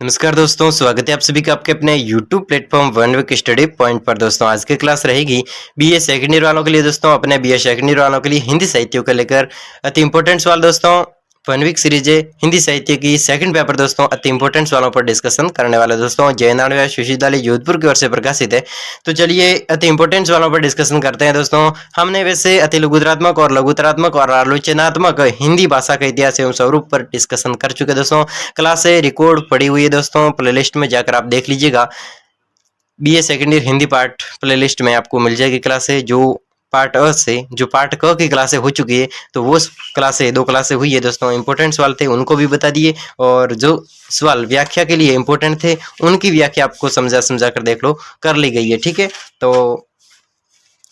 नमस्कार दोस्तों, स्वागत है आप सभी का आपके अपने YouTube platform one week study point पर। दोस्तों आज की क्लास रहेगी बीए सेकंड ईयर वालों के लिए। दोस्तों अपने बीए सेकंड ईयर वालों के लिए हिंदी साहित्य को लेकर अति इंपॉर्टेंट सवाल। दोस्तों वन वीक सीरीज है हिंदी साहित्य की सेकंड पेपर। दोस्तों अति इंपॉर्टेंट सवालों पर डिस्कशन करने वाले। दोस्तों जयनारायण विश्वविद्यालय जोधपुर की ओर से प्रकाशित है। तो चलिए अति इंपॉर्टेंट सवालों पर डिस्कशन करते हैं। दोस्तों हमने वैसे अति लघुतरात्मक और लघुतरात्मक और आलोचनात्मक हिंदी भाषा का इतिहास एवं स्वरूप पर डिस्कशन कर चुके। दोस्तों क्लास है रिकॉर्ड पड़ी हुई है। दोस्तों प्लेलिस्ट में जाकर आप देख लीजिएगा। BA second year Hindi part playlist में आपको मिल जाएगी क्लासें। जो पार्ट अ से जो पार्ट क की क्लासें हो चुकी है, तो वो क्लासें 2 क्लासें हुई है। दोस्तों इंपॉर्टेंट सवाल थे उनको भी बता दिए, और जो सवाल व्याख्या के लिए इंपॉर्टेंट थे उनकी व्याख्या आपको समझा कर देख लो कर ली गई है। ठीक है, तो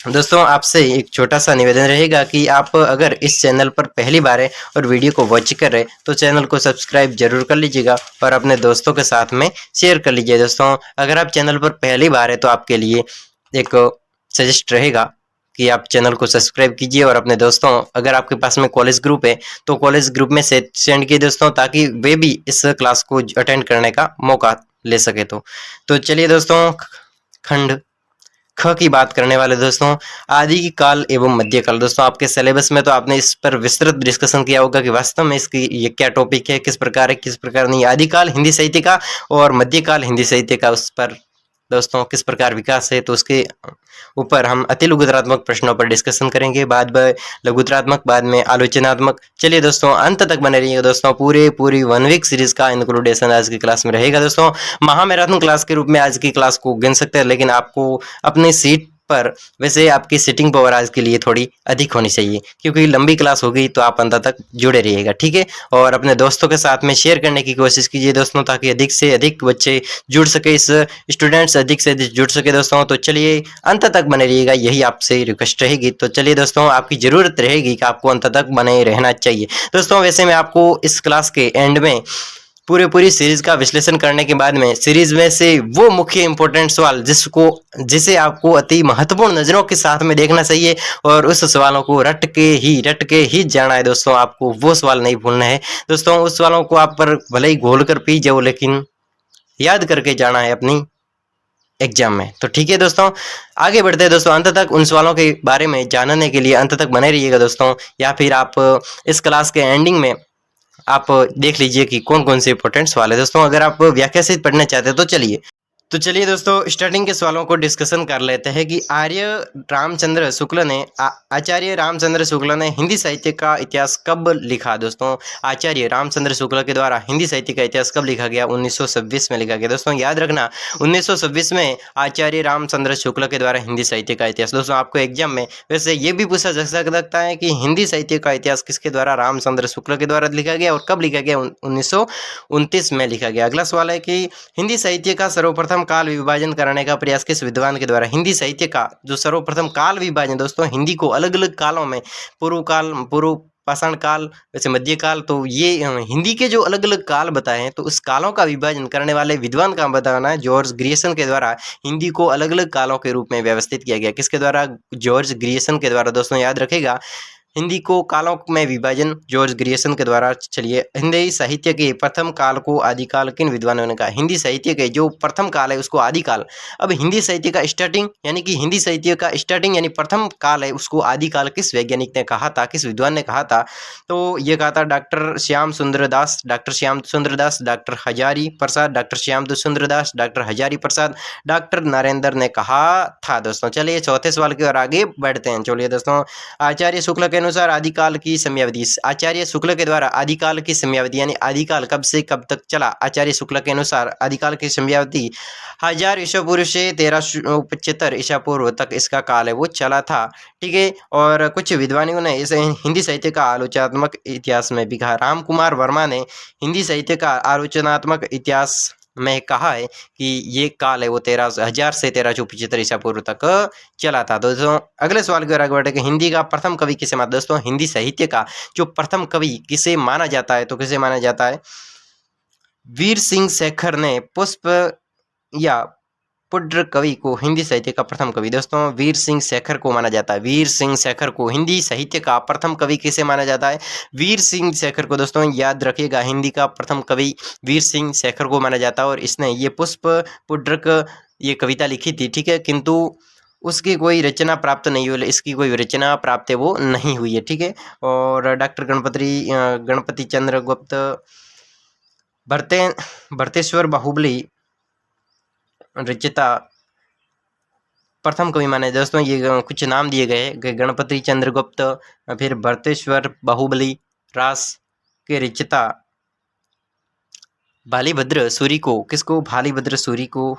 दोस्तों आपसे एक छोटा सा निवेदन रहेगा कि आप अगर इस चैनल पर पहली बार है और वीडियो को वॉच कर रहे तो चैनल को सब्सक्राइब जरूर कर लीजिएगा और अपने दोस्तों के साथ में शेयर कर लीजिए। दोस्तों अगर आप चैनल पर पहली बार है तो आपके लिए एक सजेस्ट रहेगा कि आप चैनल को सब्सक्राइब कीजिए और अपने दोस्तों, अगर आपके पास में कॉलेज ग्रुप है तो कॉलेज ग्रुप में सेंड कीजिए दोस्तों, ताकि वे भी इस क्लास को अटेंड करने का मौका ले सके। तो चलिए दोस्तों खंड ख की बात करने वाले। दोस्तों आदि काल एवं मध्यकाल। दोस्तों आपके सिलेबस में तो आपने इस पर विस्तृत डिस्कशन किया होगा कि वास्तव में इसकी ये क्या टॉपिक है, किस प्रकार है, किस प्रकार नहीं। आदिकाल हिंदी साहित्य का और मध्यकाल हिंदी साहित्य का, उस पर दोस्तों किस प्रकार विकास है, तो उसके ऊपर हम अति लघुतरात्मक प्रश्नों पर डिस्कशन करेंगे। बाद में लघुतरात्मक, बाद में आलोचनात्मक। चलिए दोस्तों अंत तक बने रहिएगा। दोस्तों पूरी वन वीक सीरीज का इंक्लूडेशन आज की क्लास में रहेगा। दोस्तों महामैराथन क्लास के रूप में आज की क्लास को गिन सकते हैं, लेकिन आपको अपनी सीट पर वैसे आपकी सिटिंग पावर आज के लिए थोड़ी अधिक होनी चाहिए, क्योंकि लंबी क्लास हो गई। तो आप अंत तक जुड़े रहिएगा, ठीक है। और अपने दोस्तों के साथ में शेयर करने की कोशिश कीजिए दोस्तों, ताकि अधिक से अधिक बच्चे जुड़ सके, इस स्टूडेंट्स अधिक से अधिक जुड़ सके। दोस्तों तो चलिए अंत तक बने रहिएगा, यही आपसे रिक्वेस्ट रहेगी। तो चलिए दोस्तों आपकी जरूरत रहेगी कि आपको अंत तक बने रहना चाहिए। दोस्तों वैसे मैं आपको इस क्लास के एंड में पूरी सीरीज का विश्लेषण करने के बाद में सीरीज में से वो मुख्य इंपॉर्टेंट सवाल जिसे आपको अति महत्वपूर्ण नजरों के साथ में देखना चाहिए, और उस सवालों को रट के ही जाना है। दोस्तों आपको वो सवाल नहीं भूलना है। दोस्तों उस सवालों को आप पर भले ही घोल कर पी जाओ, लेकिन याद करके जाना है अपनी एग्जाम में। तो ठीक है दोस्तों, आगे बढ़ते हैं। दोस्तों अंत तक उन सवालों के बारे में जानने के लिए अंत तक बने रहिएगा दोस्तों, या फिर आप इस क्लास के एंडिंग में आप देख लीजिए कि कौन कौन से इंपॉर्टेंट सवाल है। दोस्तों अगर आप व्याख्या सहित पढ़ना चाहते हैं तो चलिए दोस्तों स्टार्टिंग के सवालों को डिस्कशन कर लेते हैं कि आचार्य रामचंद्र शुक्ल ने हिंदी साहित्य का इतिहास कब लिखा। दोस्तों आचार्य रामचंद्र शुक्ल के द्वारा हिंदी साहित्य का इतिहास कब लिखा गया? 1926 में लिखा गया। दोस्तों याद रखना 1926 में आचार्य रामचंद्र शुक्ल के द्वारा हिंदी साहित्य का इतिहास। दोस्तों आपको एग्जाम में वैसे ये भी पूछा जा सकता है कि हिंदी साहित्य का इतिहास किसके द्वारा, रामचंद्र शुक्ल के द्वारा लिखा गया और कब लिखा गया? 1929 में लिखा गया। अगला सवाल है कि हिंदी साहित्य का सर्वप्रथम काल विभाजन करने का प्रयास किस विद्वान के द्वारा? हिंदी साहित्य का जो सर्वप्रथम काल विभाजन, दोस्तों हिंदी को अलग अलग कालों में, पूर्व काल, पूर्व पाषाण काल, वैसे मध्यकाल, तो ये हिंदी के जो अलग अलग काल बताए हैं, तो उस कालों का विभाजन करने वाले विद्वान का बताना है जॉर्ज ग्रियर्सन के द्वारा हिंदी को अलग अलग कालों के रूप में व्यवस्थित किया गया। किसके द्वारा? जॉर्ज ग्रियर्सन के द्वारा। दोस्तों याद रखेगा हिंदी को कालों में विभाजन जॉर्ज ग्रियर्सन के द्वारा। चलिए हिंदी साहित्य के प्रथम काल को आदिकाल किन विद्वानों ने कहा? हिंदी साहित्य के जो प्रथम काल है उसको आदिकाल। अब हिंदी साहित्य का स्टार्टिंग यानी कि हिंदी साहित्य का स्टार्टिंग यानी प्रथम काल है, उसको आदिकाल किस वैज्ञानिक ने कहा था, किस विद्वान ने कहा था? तो ये कहा था डॉक्टर श्याम सुंदर दास, doctor Hazari Prasad, doctor Hazari Prasad, doctor Narendra ने कहा था। दोस्तों चलिए चौथे सवाल की ओर आगे बढ़ते हैं। चलिए दोस्तों आचार्य शुक्ल के अनुसार आदिकाल की समयावधि। आचार्य शुक्ल के द्वारा आदिकाल की समयावधि यानी आदिकाल कब से कब तक चला? आचार्य शुक्ल के अनुसार आदिकाल की समयावधि 1000 ईसा पूर्व से 1375 ईसा पूर्व तक इसका काल है वो चला था। ठीक है, और कुछ विद्वानों ने इसे हिंदी साहित्य का आलोचनात्मक इतिहास में भी कहा। राम कुमार वर्मा ने हिंदी साहित्य का आलोचनात्मक इतिहास में कहा है कि ये काल है वो 13,000 से 1375 ईसा पूर्व तक चला था। दोस्तों अगले सवाल की ओर आगे बढ़े कि हिंदी का प्रथम कवि किसे माना? दोस्तों हिंदी साहित्य का जो प्रथम कवि किसे माना जाता है, तो किसे माना जाता है? वीर सिंह शेखर ने पुष्प या पुड्र कवि को हिंदी साहित्य का प्रथम कवि दोस्तों वीर सिंह शेखर को माना जाता है। वीर सिंह शेखर को हिंदी साहित्य का प्रथम कवि किसे माना जाता है? वीर सिंह शेखर को दोस्तों याद रखिएगा, हिंदी का प्रथम कवि वीर सिंह शेखर को माना जाता है। और इसने ये पुष्प पुड्रक ये कविता लिखी थी, ठीक है, किंतु उसकी कोई रचना प्राप्त नहीं हुई, इसकी कोई रचना प्राप्त है वो नहीं हुई है, ठीक है। और डॉक्टर गणपति चंद्र गुप्त भरतेश्वर बाहुबली रचिता प्रथम कवि माने दोस्तों। ये कुछ नाम दिए गए, गणपति चंद्रगुप्त, फिर भरतेश्वर बाहुबली रास के रचिता भालीभद्र सूरी को, किसको? भालीभद्र सूरी को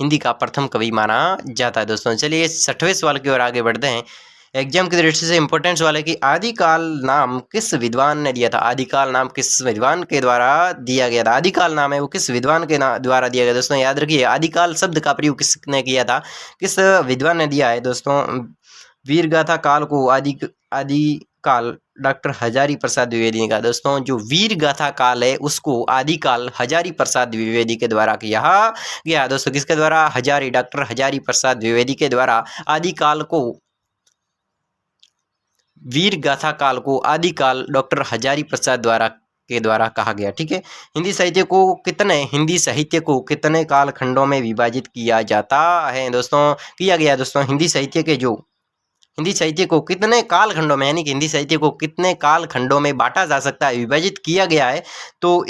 हिंदी का प्रथम कवि माना जाता है दोस्तों। चलिए 6वें सवाल की ओर आगे बढ़ते हैं। एग्जाम की दृष्टि से इंपॉर्टेंट सवाल है कि आदिकाल नाम किस विद्वान ने दिया था? आदिकाल नाम किस विद्वान के द्वारा दिया गया था? आदिकाल नाम है वो किस विद्वान के द्वारा दिया गया दोस्तों? याद रखिए, आदिकाल शब्द का प्रयोग किसने किया था, किस विद्वान ने दिया है दोस्तों? वीरगाथा काल को आदिकाल डॉक्टर हजारी प्रसाद द्विवेदी ने कहा दोस्तों। जो वीरगाथा काल है उसको आदिकाल हजारी प्रसाद द्विवेदी के द्वारा किया गया दोस्तों। किसके द्वारा? डॉक्टर हजारी प्रसाद द्विवेदी के द्वारा आदिकाल को, वीर गाथा काल को आदिकाल डॉक्टर हजारी प्रसाद के द्वारा कहा गया, ठीक है। हिंदी साहित्य को कितने कालखंडों में विभाजित किया जाता है दोस्तों? किया गया दोस्तों। हिंदी साहित्य को कितने कालखंडों में, यानी कि हिंदी साहित्य को कितने कालखंडों में बांटा जा सकता है, विभाजित किया गया है, तो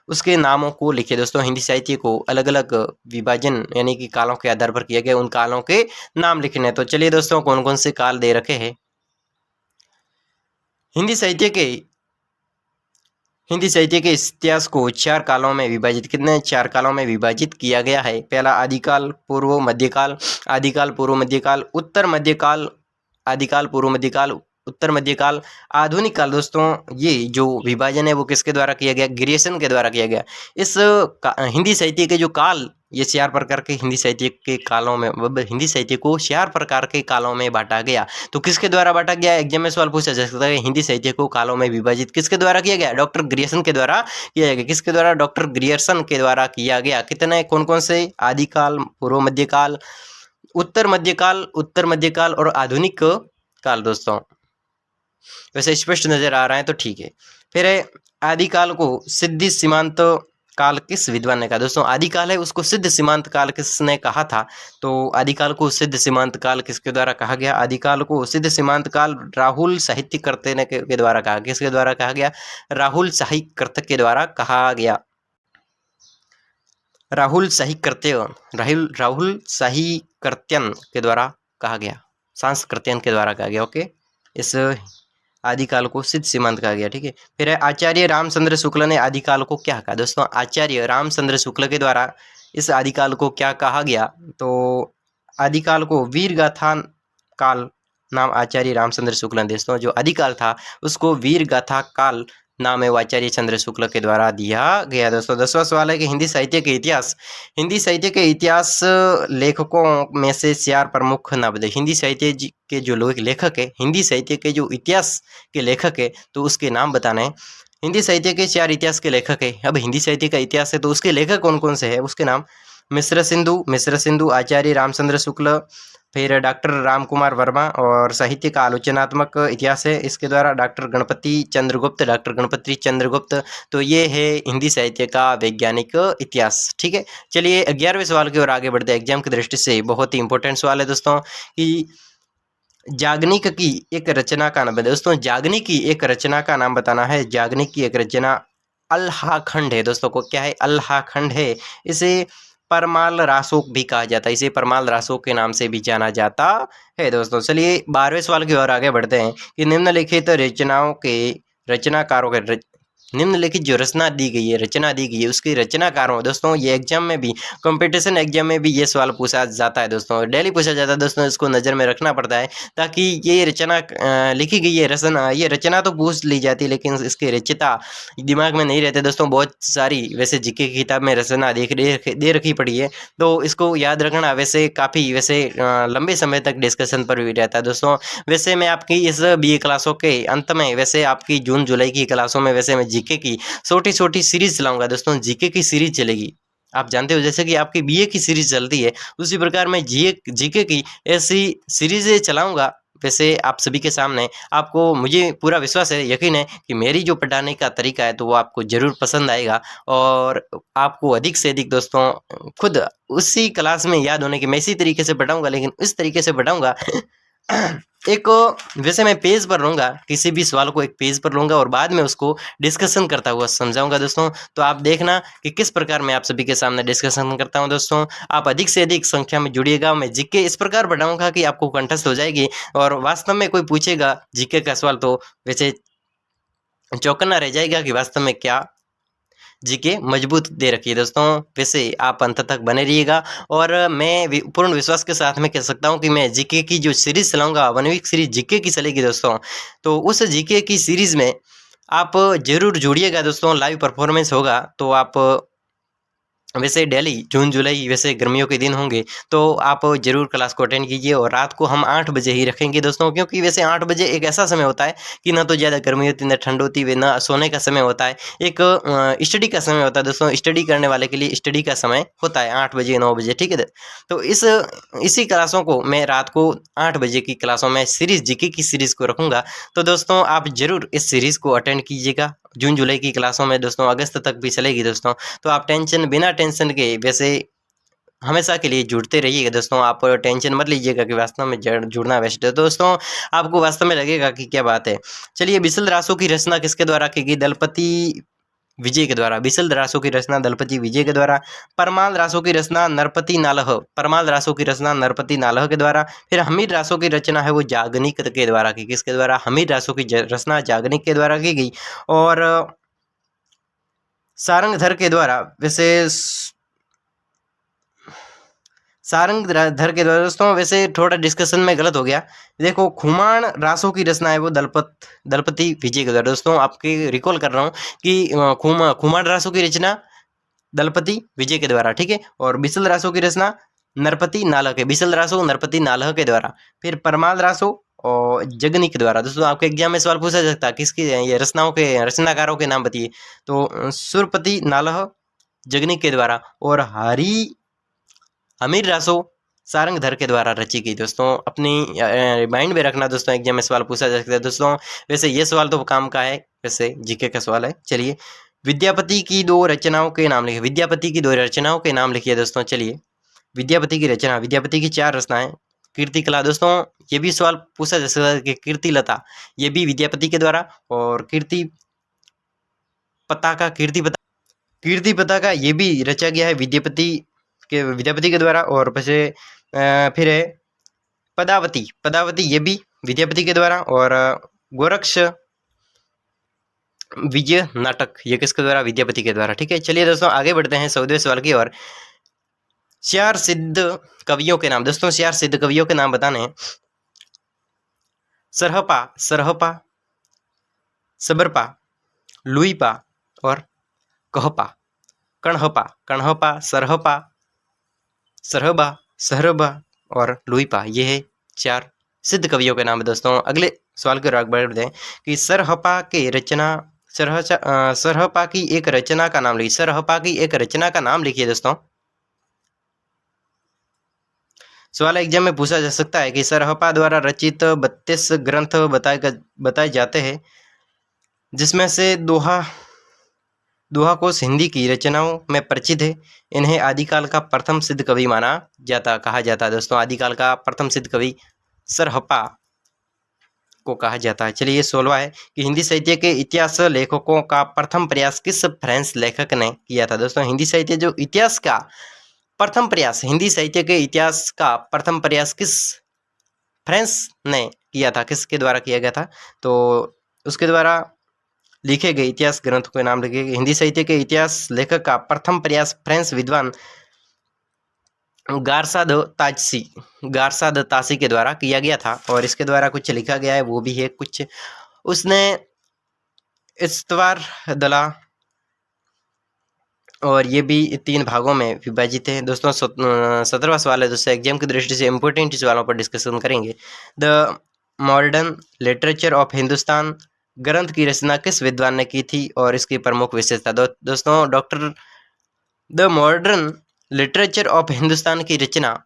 उसके नामों को लिखिए दोस्तों। हिंदी साहित्य को अलग अलग विभाजन यानी कि कालों के आधार पर किया गया, उन कालों के नाम लिखने। तो चलिए दोस्तों, कौन कौन से काल दे रखे हैं। हिंदी साहित्य के इतिहास को 4 कालों में विभाजित, कितने? 4 कालों में विभाजित किया गया है। पहला आदिकाल, पूर्व मध्यकाल, आदिकाल पूर्व मध्यकाल, उत्तर मध्यकाल, आदिकाल पूर्व मध्यकाल, उत्तर मध्यकाल, आधुनिक काल। दोस्तों ये जो विभाजन है वो किसके द्वारा किया गया? ग्रियर्सन के द्वारा किया गया। हिंदी साहित्य के जो काल, ये 4 प्रकार के हिंदी साहित्य के कालों में, हिंदी साहित्य को 4 प्रकार के कालों में बांटा गया। तो किसके द्वारा बांटा गया? एग्जाम में सवाल पूछा जा सकता है। हिंदी साहित्य को कालों में विभाजित किसके द्वारा किया गया? डॉक्टर ग्रियर्सन के द्वारा किया गया। किसके द्वारा? डॉक्टर ग्रियर्सन के द्वारा किया गया। कितने, कौन कौन से? आदिकाल, पूर्व मध्यकाल, उत्तर मध्यकाल और आधुनिक काल दोस्तों। वैसे स्पष्ट नजर आ रहा है तो ठीक है। फिर आदिकाल को सिद्ध सीमांत काल किस विद्वान ने कहा दोस्तों? आदिकाल है उसको सिद्ध सीमांत काल किसने कहा था? तो आदिकाल को सिद्ध सीमांत काल किसके द्वारा कहा गया? आदिकाल को सिद्ध सीमांत काल राहुल साहित्यकृत के द्वारा कहा। किसके द्वारा कहा गया? राहुल साहित्यकृत के द्वारा कहा गया। राहुल साहित्यकृत्यन के द्वारा कहा गया, सांस्कृत्यन के द्वारा कहा गया। ओके, इस आदिकाल को सिद्ध सीमांत कहा गया, ठीक है। फिर आचार्य रामचंद्र शुक्ल ने आदिकाल को क्या कहा दोस्तों? आचार्य रामचंद्र शुक्ल के द्वारा इस आदिकाल को क्या कहा गया? तो आदिकाल को वीरगाथा काल नाम आचार्य रामचंद्र शुक्ल ने दोस्तों, जो आदिकाल था उसको वीरगाथा काल नाम है आचार्य चंद्र शुक्ल के द्वारा दिया गया दोस्तों। 10वां सवाल है कि हिंदी साहित्य के इतिहास लेखकों में से 4 प्रमुख नाम बताइए। हिंदी साहित्य के जो लेखक है, हिंदी साहित्य के जो इतिहास के लेखक है, तो उसके नाम बताना है। हिंदी साहित्य के 4 इतिहास के लेखक है। अब हिंदी साहित्य का इतिहास है तो उसके लेखक कौन कौन से है, उसके नाम मिश्र सिंधु, आचार्य रामचंद्र शुक्ल, फिर डॉक्टर राम कुमार वर्मा। और साहित्य का आलोचनात्मक इतिहास है, इसके द्वारा डॉक्टर गणपति चंद्रगुप्त। तो ये है हिंदी साहित्य का वैज्ञानिक इतिहास, ठीक है। चलिए 11वें सवाल की ओर आगे बढ़ते हैं। एग्जाम की दृष्टि से बहुत ही इंपॉर्टेंट सवाल है दोस्तों कि याज्ञनिक की एक रचना का नाम है दोस्तों। याज्ञनिक की एक रचना का नाम बताना है। याज्ञनिक की एक रचना अल्लाखंड है दोस्तों। को क्या है? अल्लाखंड है। इसे परमाल रासोक भी कहा जाता है, इसे परमाल रासोक के नाम से भी जाना जाता है दोस्तों। चलिए 12वें सवाल की ओर आगे बढ़ते हैं कि निम्नलिखित रचनाओं के रचनाकारों के निम्नलिखित जो रचना दी गई है उसके रचनाकारों दोस्तों, ये एग्जाम में भी, कंपटीशन एग्जाम में भी ये सवाल पूछा जाता है दोस्तों, डेली पूछा जाता है दोस्तों। इसको नज़र में रखना पड़ता है ताकि ये रचना लिखी गई है, ये रचना तो पूछ ली जाती है लेकिन इसके रचयिता दिमाग में नहीं रहते दोस्तों। बहुत सारी वैसे जीके की किताब में रचना दे रखी पड़ी है, तो इसको याद रखना वैसे काफ़ी लंबे समय तक डिस्कशन पर भी रहता है दोस्तों। वैसे मैं आपकी इस BA क्लासों के अंत में, वैसे आपकी जून जुलाई की क्लासों में वैसे मैं जीके की छोटी सीरीज चलाऊंगा दोस्तों। जीके की सीरीज चलेगी आप जानते हो जैसे कि आपकी बीए की सीरीज चलती है, उसी प्रकार मैं जीके की ऐसी सीरीजें चलाऊंगा वैसे आप सभी के सामने। आपको मुझे पूरा विश्वास है, यकीन है कि मेरी जो पढ़ाने का तरीका है तो वो आपको ज़रूर पसंद आएगा और आपको अधिक से अधिक दोस्तों खुद उसी क्लास में याद होने की, मैं इसी तरीके से पढ़ाऊंगा, लेकिन इस तरीके से पढ़ाऊंगा एक वैसे मैं पेज पर लूँगा, किसी भी सवाल को एक पेज पर लूँगा और बाद में उसको डिस्कशन करता हुआ समझाऊँगा दोस्तों। तो आप देखना कि किस प्रकार मैं आप सभी के सामने डिस्कशन करता हूँ दोस्तों। आप अधिक से अधिक संख्या में जुड़िएगा। मैं जीके इस प्रकार पढ़ाऊँगा कि आपको कंठस्थ हो जाएगी और वास्तव में कोई पूछेगा जीके का सवाल तो वैसे चौंकना रह जाएगा कि वास्तव में क्या जीके मजबूत दे रखी है दोस्तों। वैसे आप अंत तक बने रहिएगा और मैं पूर्ण विश्वास के साथ में कह सकता हूं कि मैं जीके की जो सीरीज चलाऊंगा, 1 वीक सीरीज जीके की चलेगी दोस्तों। तो उस जीके की सीरीज में आप जरूर जुड़िएगा दोस्तों। लाइव परफॉर्मेंस होगा तो आप वैसे डेली जून जुलाई वैसे गर्मियों के दिन होंगे तो आप ज़रूर क्लास को अटेंड कीजिए और रात को हम 8 बजे ही रखेंगे दोस्तों, क्योंकि वैसे 8 बजे एक ऐसा समय होता है कि ना तो ज़्यादा गर्मी होती है ना ठंड होती है, ना सोने का समय होता है, एक स्टडी का समय होता है दोस्तों। स्टडी करने वाले के लिए स्टडी का समय होता है 8 बजे 9 बजे, ठीक है। तो इसी क्लासों को मैं रात को 8 बजे की क्लासों में सीरीज जीके की सीरीज़ को रखूँगा। तो दोस्तों आप ज़रूर इस सीरीज़ को अटेंड कीजिएगा। जून जुलाई की क्लासों में दोस्तों अगस्त तक भी चलेगी दोस्तों। तो आप बिना टेंशन के वैसे हमेशा के लिए जुड़ते रहिएगा दोस्तों। आप टेंशन मत लीजिएगा कि वास्तव में जुड़ना बेस्ट है दोस्तों। आपको वास्तव में लगेगा कि क्या बात है। चलिए, बिसल रासों की रचना किसके द्वारा की गई? दलपति विजय के द्वारा। बिसल रासों की रचना दलपति विजय के द्वारा। परमाल रासों की रचना नरपति नालह। परमाल रासों की रचना नरपति नालह के द्वारा। फिर हमीर रासों की रचना है वो जागनिक के द्वारा की। किसके द्वारा? हमीर रासों की रचना जागनिक के द्वारा की गई। और सारंगधर के द्वारा वैसे सारंगधर के द्वारा दोस्तों वैसे थोड़ा डिस्कशन में गलत हो गया। देखो, खुमान रासों की रचना है वो दलपति विजय के द्वारा। दोस्तों आपके रिकॉल कर रहा हूँ कि खुमान रासों की रचना दलपति विजय के द्वारा, ठीक है। और बिसल रासों की रचना नरपति नालह के। बिसल रासो नरपति नालह के द्वारा। फिर परमाल रासो और जगनी के द्वारा। दोस्तों आपके एग्जाम में सवाल पूछा जा सकता है किसकी ये रचनाओं के रचनाकारों के नाम बताइए। तो सुरपति नालह जगनी के द्वारा और हमीर रासो सारंगधर के द्वारा रची गई। दोस्तों अपनी माइंड में रखना दोस्तों, एग्जाम में सवाल पूछा जा सकता है दोस्तों। वैसे ये सवाल तो काम का है, वैसे जीके का सवाल है। चलिए, विद्यापति की 2 रचनाओं के नाम लिखिए। विद्यापति की 2 रचनाओं के नाम लिखिए दोस्तों। चलिए, विद्यापति की रचना, विद्यापति की 4 रचनाएं। कीर्ति कला। दोस्तों ये भी सवाल पूछा जा सकता है कि कीर्ति लता, ये भी विद्यापति के द्वारा। और कीर्ति पताका ये भी रचा गया है विद्यापति के द्वारा। और फिर है पदावती ये भी विद्यापति के द्वारा। और गोरक्ष विजय नाटक ये किसके द्वारा? विद्यापति के द्वारा, ठीक है। चलिए दोस्तों आगे बढ़ते हैं 14वें सवाल की ओर। 4 सिद्ध कवियों के नाम। दोस्तों 4 सिद्ध कवियों के नाम बताने हैं। सरहपा, सबरपा, लुईपा और कहपा। कण्हपा, सरहबा और लुईपा, ये है 4 सिद्ध कवियों के नाम है दोस्तों। अगले सवाल की ओर आगे बढ़ते हैं कि सरहपा की एक रचना का नाम लिखिए। सरहपा की एक रचना का नाम लिखिए दोस्तों। सवाल एग्जाम में पूछा जा सकता है कि सरहपा द्वारा रचित 32 ग्रंथ बताए जाते हैं, जिसमें से दोहा कोश हिंदी की रचनाओं में परिचित है। इन्हें आदिकाल का प्रथम सिद्ध कवि कहा जाता है दोस्तों। आदिकाल का प्रथम सिद्ध कवि सरहपा को कहा जाता है। चलिए, 16वां है कि हिंदी साहित्य के इतिहास लेखकों का प्रथम प्रयास किस फ्रेंच लेखक ने किया था? दोस्तों हिंदी साहित्य जो इतिहास का प्रथम प्रयास, हिंदी साहित्य के इतिहास का प्रथम प्रयास किस फ्रेंच ने किया था? किसके द्वारा किया गया था? तो उसके द्वारा लिखे गए इतिहास ग्रंथ के नाम लिखे। हिंदी साहित्य के इतिहास लेखक का प्रथम प्रयास फ्रेंच विद्वान गारसा द तासी के द्वारा किया गया था। और इसके द्वारा कुछ लिखा गया है, वो भी है कुछ। उसने इस्तवार दला, और ये भी 3 भागों में विभाजित है दोस्तों। 17वां सवाल है दोस्तों, एग्जाम की दृष्टि से इंपॉर्टेंट सवालों पर डिस्कशन करेंगे। The modern literature of Hindustan ग्रंथ की रचना किस विद्वान ने की थी और इसकी प्रमुख विशेषता? दोस्तों doctor the modern literature of Hindustan की रचना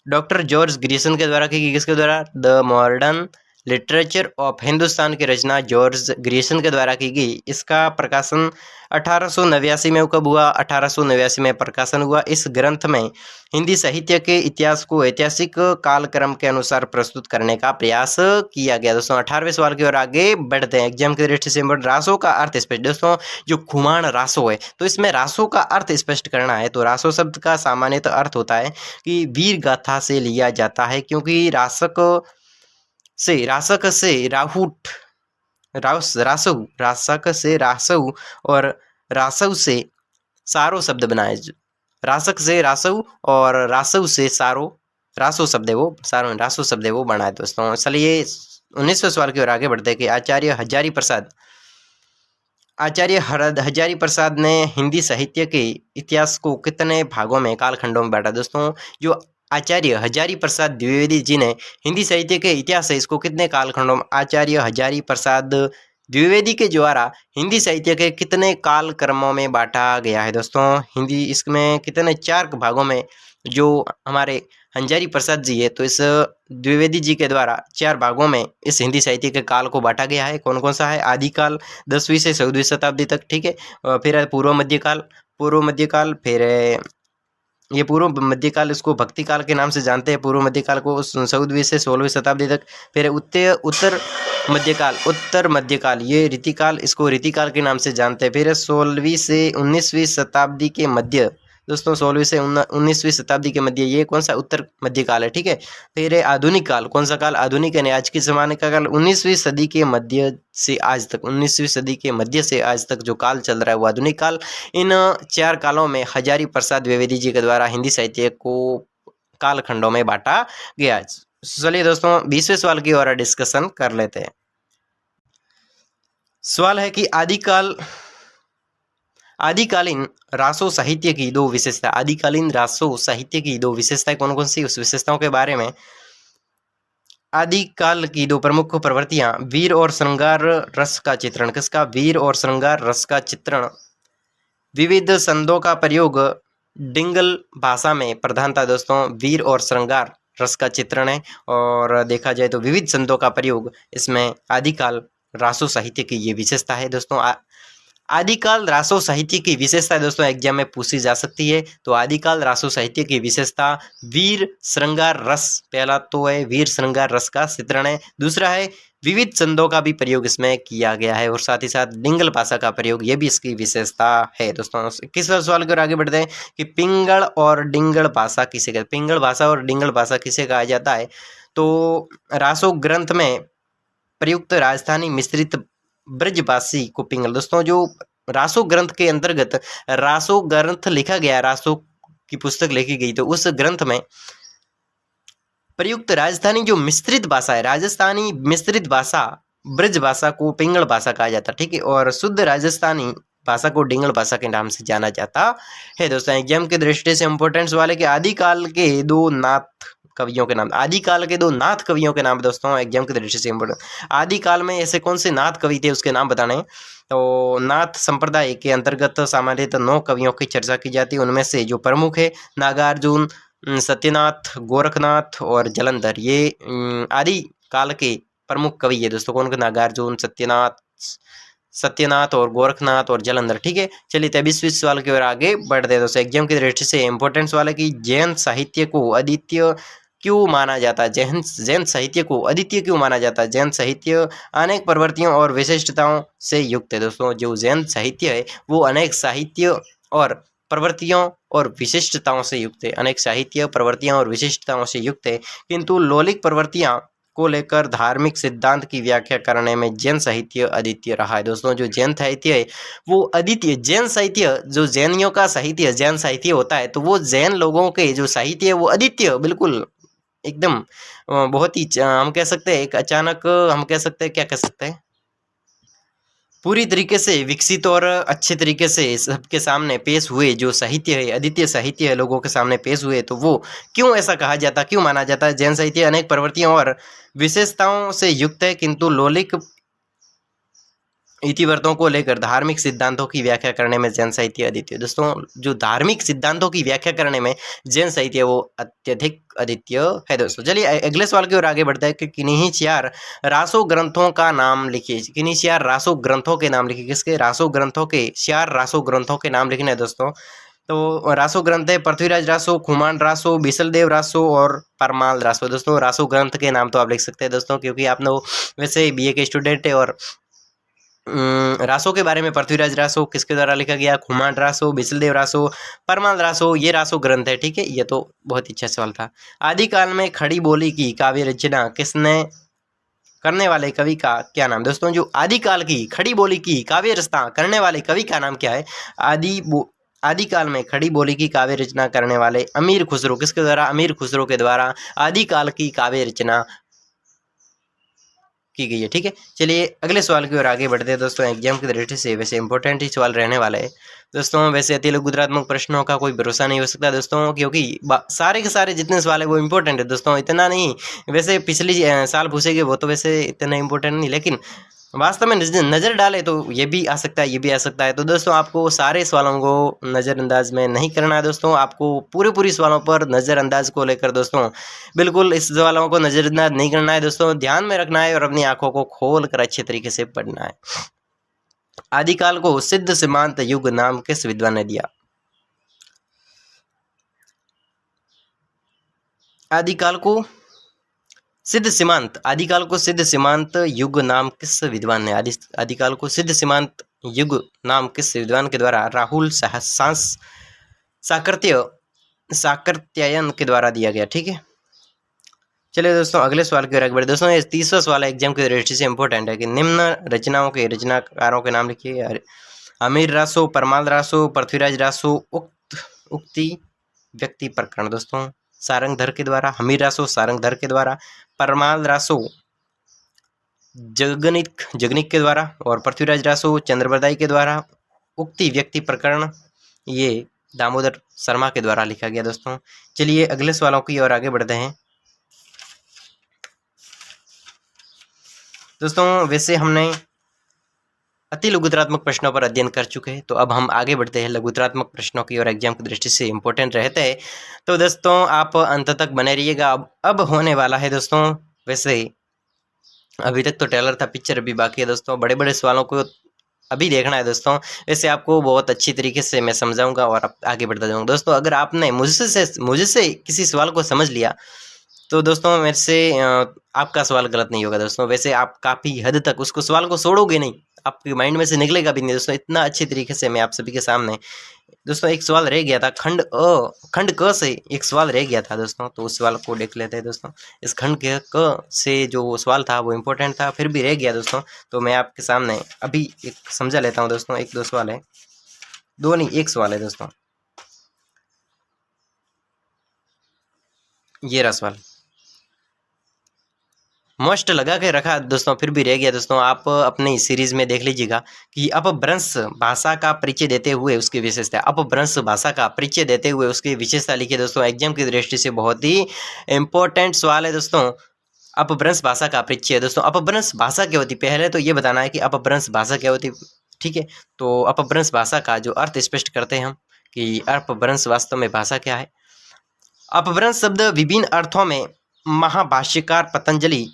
डॉक्टर जॉर्ज ग्रीसन के द्वारा की गई। किसके द्वारा? The modern literature of Hindustan की रचना जॉर्ज ग्रीसन के द्वारा की गई। इसका प्रकाशन 1889 में कब हुआ? 1889 में प्रकाशन हुआ। इस ग्रंथ में हिंदी साहित्य के इतिहास को ऐतिहासिक कालक्रम के अनुसार प्रस्तुत करने का प्रयास किया गया। दोस्तों 18वें सवाल की ओर आगे बढ़ते हैं। एग्जाम की दृष्टि से रासो का अर्थ स्पष्ट। दोस्तों जो खुमान रासो है, तो इसमें रासो का अर्थ स्पष्ट करना है। तो रासो शब्द का सामान्यतः अर्थ होता है कि वीर गाथा से लिया जाता है, क्योंकि रासक से राहुट, रासऊ, रासक से रासऊ और रासऊ से सारो शब्द बनाए। रासक से रासऊ और रासऊ से सारो, रासो शब्द है वो, सारो रासो शब्द है वो बनाए। दोस्तों चलिए 19वें सवाल की ओर आगे बढ़ते हैं कि आचार्य हजारी प्रसाद ने हिंदी साहित्य के इतिहास को कितने भागों में, कालखंडों में बांटा? दोस्तों जो आचार्य हजारी प्रसाद द्विवेदी जी ने हिंदी साहित्य के इतिहास है, इसको कितने कालखंडों में, आचार्य हजारी प्रसाद द्विवेदी के द्वारा हिंदी साहित्य के कितने कालक्रमों में बांटा गया है? दोस्तों हिंदी इसमें कितने, 4 भागों में जो हमारे हजारी प्रसाद जी है, तो इस द्विवेदी जी के द्वारा 4 भागों में इस हिंदी साहित्य के काल को बांटा गया है। कौन कौन सा है? आदिकाल 10वीं से 14वीं शताब्दी तक, ठीक है। फिर है पूर्व मध्यकाल, फिर ये पूर्व मध्यकाल, इसको भक्ति काल के नाम से जानते हैं पूर्व मध्यकाल को, 14वीं से 16वीं शताब्दी तक। फिर उत्तर मध्यकाल, ये रीतिकाल, इसको रीतिकाल के नाम से जानते हैं। फिर 16वीं से 19वीं शताब्दी के मध्य, दोस्तों 16वीं से 19वीं शताब्दी के मध्य, ये कौन सा? उत्तर मध्यकाल है, ठीक है। फिर आधुनिक काल, कौन सा काल? आधुनिक यानी आज के ज़माने का काल, 19वीं सदी के मध्य से आज तक, 19वीं सदी के मध्य से आज तक जो काल चल रहा है वो आधुनिक काल। इन 4 कालों में हजारी प्रसाद द्विवेदी जी के द्वारा हिंदी साहित्य को कालखंडों में बांटा गया। चलिए दोस्तों 20वें सवाल की ओर डिस्कशन कर लेते हैं। सवाल है कि आदिकालीन रासो साहित्य की 2 विशेषता, आदिकालीन रासो साहित्य की 2 विशेषताएं कौन कौन सी, उस विशेषताओं के बारे में। आदिकाल की 2 प्रमुख प्रवृत्तियां, वीर और श्रृंगार रस का चित्रण। किसका? वीर और श्रृंगार रस का चित्रण। विविध छंदों का प्रयोग, डिंगल भाषा में प्रधानता। दोस्तों वीर और श्रृंगार रस का चित्रण है, और देखा जाए तो विविध छंदों का प्रयोग, इसमें आदिकाल रासो साहित्य की ये विशेषता है। दोस्तों आदिकाल रासो साहित्य की विशेषता दोस्तों एग्जाम में पूछी जा सकती है। तो आदिकाल रासो साहित्य की विशेषता वीर श्रृंगार रस, पहला तो है वीर श्रृंगार रस का चित्रण है, दूसरा है विविध छंदों का भी प्रयोग इसमें किया गया है, और साथ ही साथ डिंगल भाषा का प्रयोग, ये भी इसकी विशेषता है। दोस्तों किस सवाल की ओर आगे बढ़ते हैं कि पिंगल और डिंगल भाषा किसे कहते हैं? पिंगल भाषा और डिंगल भाषा किसे कहा जाता है? तो रासो ग्रंथ में प्रयुक्त राजस्थानी मिश्रित ब्रजभाषी को पिंगल। दोस्तों जो रासो ग्रंथ के अंतर्गत रासो ग्रंथ लिखा गया, रासो की पुस्तक लिखी गई, तो उस ग्रंथ में प्रयुक्त राजस्थानी जो मिश्रित भाषा है, राजस्थानी मिश्रित भाषा ब्रज भाषा को पिंगल भाषा कहा जाता है, ठीक है। और शुद्ध राजस्थानी भाषा को डिंगल भाषा के नाम से जाना जाता है। दोस्तों एग्जाम की दृष्टि से इंपॉर्टेंट सवाल है कि आदिकाल के 2 नाथ कवियों के नाम, आदिकाल के 2 नाथ कवियों के नाम। दोस्तों एग्जाम की दृष्टि से इंपॉर्टेंट, आदिकाल में ऐसे कौन से नाथ कवि थे उसके नाम बताने। तो नाथ संप्रदाय के अंतर्गत सामान्यतः 9 कवियों की चर्चा की जाती है, उनमें से जो प्रमुख है नागार्जुन, सत्यनाथ, गोरखनाथ और जलंधर, ये आदि काल के प्रमुख कवि है। दोस्तों कौन? नागार्जुन, सत्यनाथ और गोरखनाथ और जलंधर, ठीक है। चलिए 23वें सवाल की ओर आगे बढ़ते हैं। दोस्तों एग्जाम की दृष्टि से इंपॉर्टेंट सवाल है कि जैन साहित्य को अद्वितीय क्यों माना जाता है? जैन साहित्य को अद्वितीय क्यों माना जाता है? जैन साहित्य अनेक प्रवृत्तियों और विशिष्टताओं से युक्त है। दोस्तों जो जैन साहित्य है वो अनेक साहित्य और प्रवृत्तियों और विशिष्टताओं से युक्त है, अनेक साहित्य प्रवृत्तियां और विशिष्टताओं से युक्त है, किंतु लौकिक प्रवृत्तियां को लेकर धार्मिक सिद्धांत की व्याख्या करने में जैन साहित्य अद्वितीय रहा है। दोस्तों जो जैन साहित्य है वो अद्वितीय, जैन साहित्य जो जैनियों का साहित्य जैन साहित्य होता है, तो वो जैन लोगों के जो साहित्य है वो अद्वितीय, बिल्कुल एकदम बहुत ही हम कह सकते हैं एक अचानक, हम कह सकते हैं, क्या कह सकते हैं, पूरी तरीके से विकसित और अच्छे तरीके से सबके सामने पेश हुए जो साहित्य है, अद्वितीय साहित्य है, लोगों के सामने पेश हुए, तो वो क्यों ऐसा कहा जाता, क्यों माना जाता है? जैन साहित्य अनेक प्रवृत्तियों और विशेषताओं से युक्त है, किंतु लौकिक इतिवृत्तों को लेकर धार्मिक सिद्धांतों की व्याख्या करने में जैन साहित्य अद्वितीय। दोस्तों जो धार्मिक सिद्धांतों की व्याख्या करने में जैन साहित्य वो अत्यधिक अद्वितीय है। दोस्तों चलिए अगले सवाल की ओर आगे बढ़ते हैं कि किन्हीं 4 रासो ग्रंथों का नाम लिखिए। किन्हीं 4 रासो ग्रंथों के नाम लिखिए। किसके? रासो ग्रंथों के 4 रासो ग्रंथों के नाम लिखने हैं दोस्तों। तो रासो ग्रंथ है पृथ्वीराज रासो, खुमान रासो, बिसलदेव रासो और परमाल रासो। दोस्तों रासो ग्रंथ के नाम तो आप लिख सकते हैं दोस्तों, क्योंकि आप लोग वैसे बीए के स्टूडेंट है। और रासो के बारे में पृथ्वीराज रासो किसके द्वारा लिखा गया? खुमान रासो, बिसलदेव रासो, परमाल रासो, ये रासो ग्रंथ है। ठीक है, ये तो बहुत ही अच्छा सवाल था। आदिकाल में खड़ी बोली की काव्य रचना किसने करने वाले कवि का क्या नाम? दोस्तों जो आदिकाल की खड़ी बोली की काव्य रचना करने वाले कवि का नाम क्या है? आदिकाल में खड़ी बोली की काव्य रचना करने वाले अमीर खुसरो किसके द्वारा? अमीर खुसरो के द्वारा आदिकाल की काव्य रचना की गई है। ठीक है, चलिए अगले सवाल की ओर आगे बढ़ते हैं दोस्तों। एग्जाम की दृष्टि से वैसे इंपॉर्टेंट ही सवाल रहने वाला है दोस्तों। वैसे अति गुजरात्मक प्रश्नों का कोई भरोसा नहीं हो सकता दोस्तों, क्योंकि सारे के सारे जितने सवाल है वो इंपॉर्टेंट है दोस्तों। इतना नहीं, वैसे पिछली साल पूछेंगे वो तो वैसे इतना इंपॉर्टेंट नहीं, लेकिन वास्तव में नज़र डाले तो ये भी आ सकता है, ये भी आ सकता है। तो दोस्तों आपको सारे सवालों को नज़रअंदाज में नहीं करना है दोस्तों। आपको पूरे सवालों पर नज़रअंदाज को लेकर दोस्तों बिल्कुल इस सवालों को नज़रअंदाज नहीं करना है दोस्तों। ध्यान में रखना है और अपनी आंखों को खोल कर अच्छे तरीके से पढ़ना है। आदिकाल को सिद्ध सीमांत युग नाम किस विद्वान ने दिया? आदिकाल को सिद्ध सीमांत युग नाम किस विद्वान ने? आदिकाल को सिद्ध सीमांत युग नाम किस विद्वान के द्वारा? राहुल साकर्त्यायन के द्वारा दिया गया। ठीक है, चलिए दोस्तों अगले सवाल की ओर आगे बढ़े। दोस्तों ये तीसरा सवाल है, एग्जाम की दृष्टि से इंपॉर्टेंट है कि निम्न रचनाओं के रचनाकारों के नाम लिखिए। अमीर रासो, परमाल रासो, पृथ्वीराज रासो, उक्ति व्यक्ति प्रकरण। दोस्तों सारंगधर के द्वारा, हमीर रासो सारंगधर के द्वारा, परमाल रासो जगनिक के द्वारा और पृथ्वीराज रासो चंद्रबरदाई के द्वारा। उक्ति व्यक्ति प्रकरण ये दामोदर शर्मा के द्वारा लिखा गया। दोस्तों चलिए अगले सवालों की ओर आगे बढ़ते हैं। दोस्तों वैसे हमने अति लघुत्रात्मक प्रश्नों पर अध्ययन कर चुके हैं, तो अब हम आगे बढ़ते हैं लघुत्रात्मक प्रश्नों की और एग्जाम की दृष्टि से इंपॉर्टेंट रहते हैं। तो दोस्तों आप अंत तक बने रहिएगा। अब होने वाला है दोस्तों, वैसे अभी तक तो ट्रेलर था, पिक्चर अभी बाकी है दोस्तों। बड़े बड़े सवालों को अभी देखना है दोस्तों। वैसे आपको बहुत अच्छी तरीके से मैं समझाऊंगा और आगे बढ़ता जाऊंगा। दोस्तों अगर आपने मुझसे किसी सवाल को समझ लिया तो दोस्तों मेरे से आपका सवाल गलत नहीं होगा दोस्तों। वैसे आप काफ़ी हद तक उसको सवाल को छोड़ोगे नहीं, आपके माइंड में से निकलेगा भी नहीं दोस्तों। इतना अच्छे तरीके से मैं आप सभी के सामने दोस्तों एक सवाल रह गया था खंड क से एक सवाल रह गया था दोस्तों, तो उस सवाल को देख लेते हैं दोस्तों। इस खंड के क से जो सवाल था वो इम्पोर्टेंट था, फिर भी रह गया दोस्तों, तो मैं आपके सामने अभी एक समझा लेता हूँ दोस्तों। एक दो सवाल है, दो नहीं एक सवाल है दोस्तों। ये रहा सवाल, मस्ट लगा के रखा दोस्तों, फिर भी रह गया दोस्तों। आप अपनी सीरीज में देख लीजिएगा कि अपभ्रंश भाषा का परिचय देते हुए उसकी विशेषता, अपभ्रंश भाषा का परिचय देते हुए उसकी विशेषता लिखिए दोस्तों। एग्जाम की दृष्टि से बहुत ही इंपॉर्टेंट सवाल है दोस्तों। अपभ्रंश भाषा का परिचय दोस्तों, अपभ्रंश भाषा क्या होती, पहले तो ये बताना है कि अपभ्रंश भाषा क्या होती। ठीक है, तो अपभ्रंश भाषा का जो अर्थ स्पष्ट करते हैं हम कि अपभ्रंश वास्तव में भाषा क्या है। अपभ्रंश शब्द विभिन्न अर्थों में महाभाष्यकार पतंजलि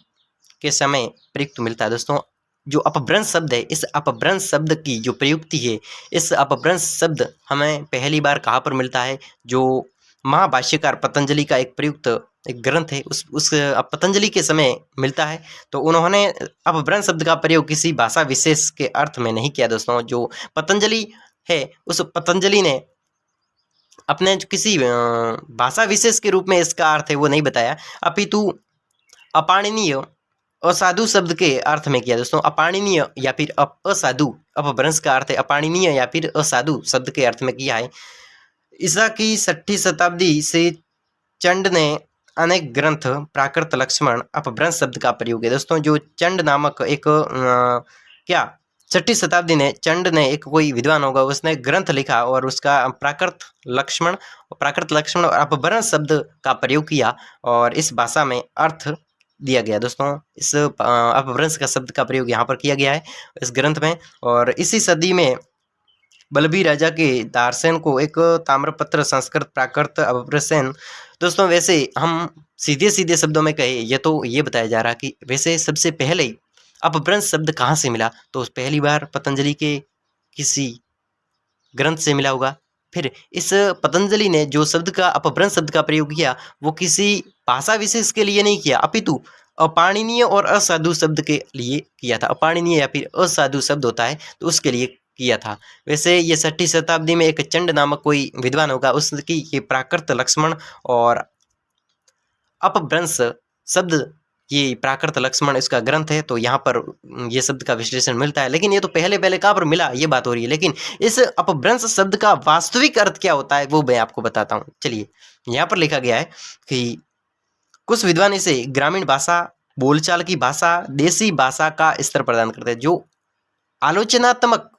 के समय प्रयुक्त मिलता है दोस्तों। जो अपभ्रंश शब्द है, इस अपभ्रंश शब्द की जो प्रयुक्ति है, इस अपभ्रंश शब्द हमें पहली बार कहाँ पर मिलता है? जो महाभाष्यकार पतंजलि का एक प्रयुक्त एक ग्रंथ है, उस पतंजलि के समय मिलता है। तो उन्होंने अपभ्रंश शब्द का प्रयोग किसी भाषा विशेष के अर्थ में नहीं किया दोस्तों। जो पतंजलि है, उस पतंजलि ने अपने किसी भाषा विशेष के रूप में इसका अर्थ है वो नहीं बताया, अपितु अपाणनीय असाधु शब्द के अर्थ में किया दोस्तों। अपाणनीय या फिर असाधु, अपभ्रंश का अर्थ है अपाणनीय या फिर असाधु शब्द के अर्थ में किया है। ईसा की 6ठी शताब्दी से चंड ने अनेक ग्रंथ प्राकृत लक्ष्मण अपभ्रंश शब्द का प्रयोग है दोस्तों। जो चंड नामक एक 6ठी शताब्दी ने चंड ने एक कोई विद्वान होगा, उसने ग्रंथ लिखा और उसका प्राकृत लक्ष्मण और अपभ्रंश शब्द का प्रयोग किया और इस भाषा में अर्थ दिया गया दोस्तों। इस अपभ्रंश का शब्द का प्रयोग यहाँ पर किया गया है इस ग्रंथ में। और इसी सदी में बलबी राजा के दारसेन को एक ताम्रपत्र संस्कृत प्राकृत अपभ्रंशन। दोस्तों वैसे हम सीधे सीधे शब्दों में कहे ये तो ये बताया जा रहा कि वैसे सबसे पहले अपभ्रंश शब्द कहाँ से मिला, तो पहली बार पतंजलि के किसी ग्रंथ से मिला होगा। फिर इस पतंजलि ने जो शब्द का अपभ्रंश शब्द का प्रयोग किया वो किसी भाषा विशेष के लिए नहीं किया, अपितु अपाणनीय और असाधु शब्द के लिए किया था। अपाणनीय या फिर असाधु शब्द होता है तो उसके लिए किया था। वैसे ये 6ठी शताब्दी में एक चंड नामक कोई विद्वान होगा, उसकी ये प्राकृत लक्ष्मण और अपभ्रंश शब्द, ये प्राकृत लक्ष्मण इसका ग्रंथ है, तो यहाँ पर ये शब्द का विश्लेषण मिलता है। लेकिन ये तो पहले कहाँ पर मिला ये बात हो रही है, लेकिन इस अपभ्रंश शब्द का वास्तविक अर्थ क्या होता है वो मैं आपको बताता हूँ। चलिए, यहाँ पर लिखा गया है कि कुछ विद्वान इसे ग्रामीण भाषा, बोलचाल की भाषा, देसी भाषा का स्तर प्रदान करते हैं। जो आलोचनात्मक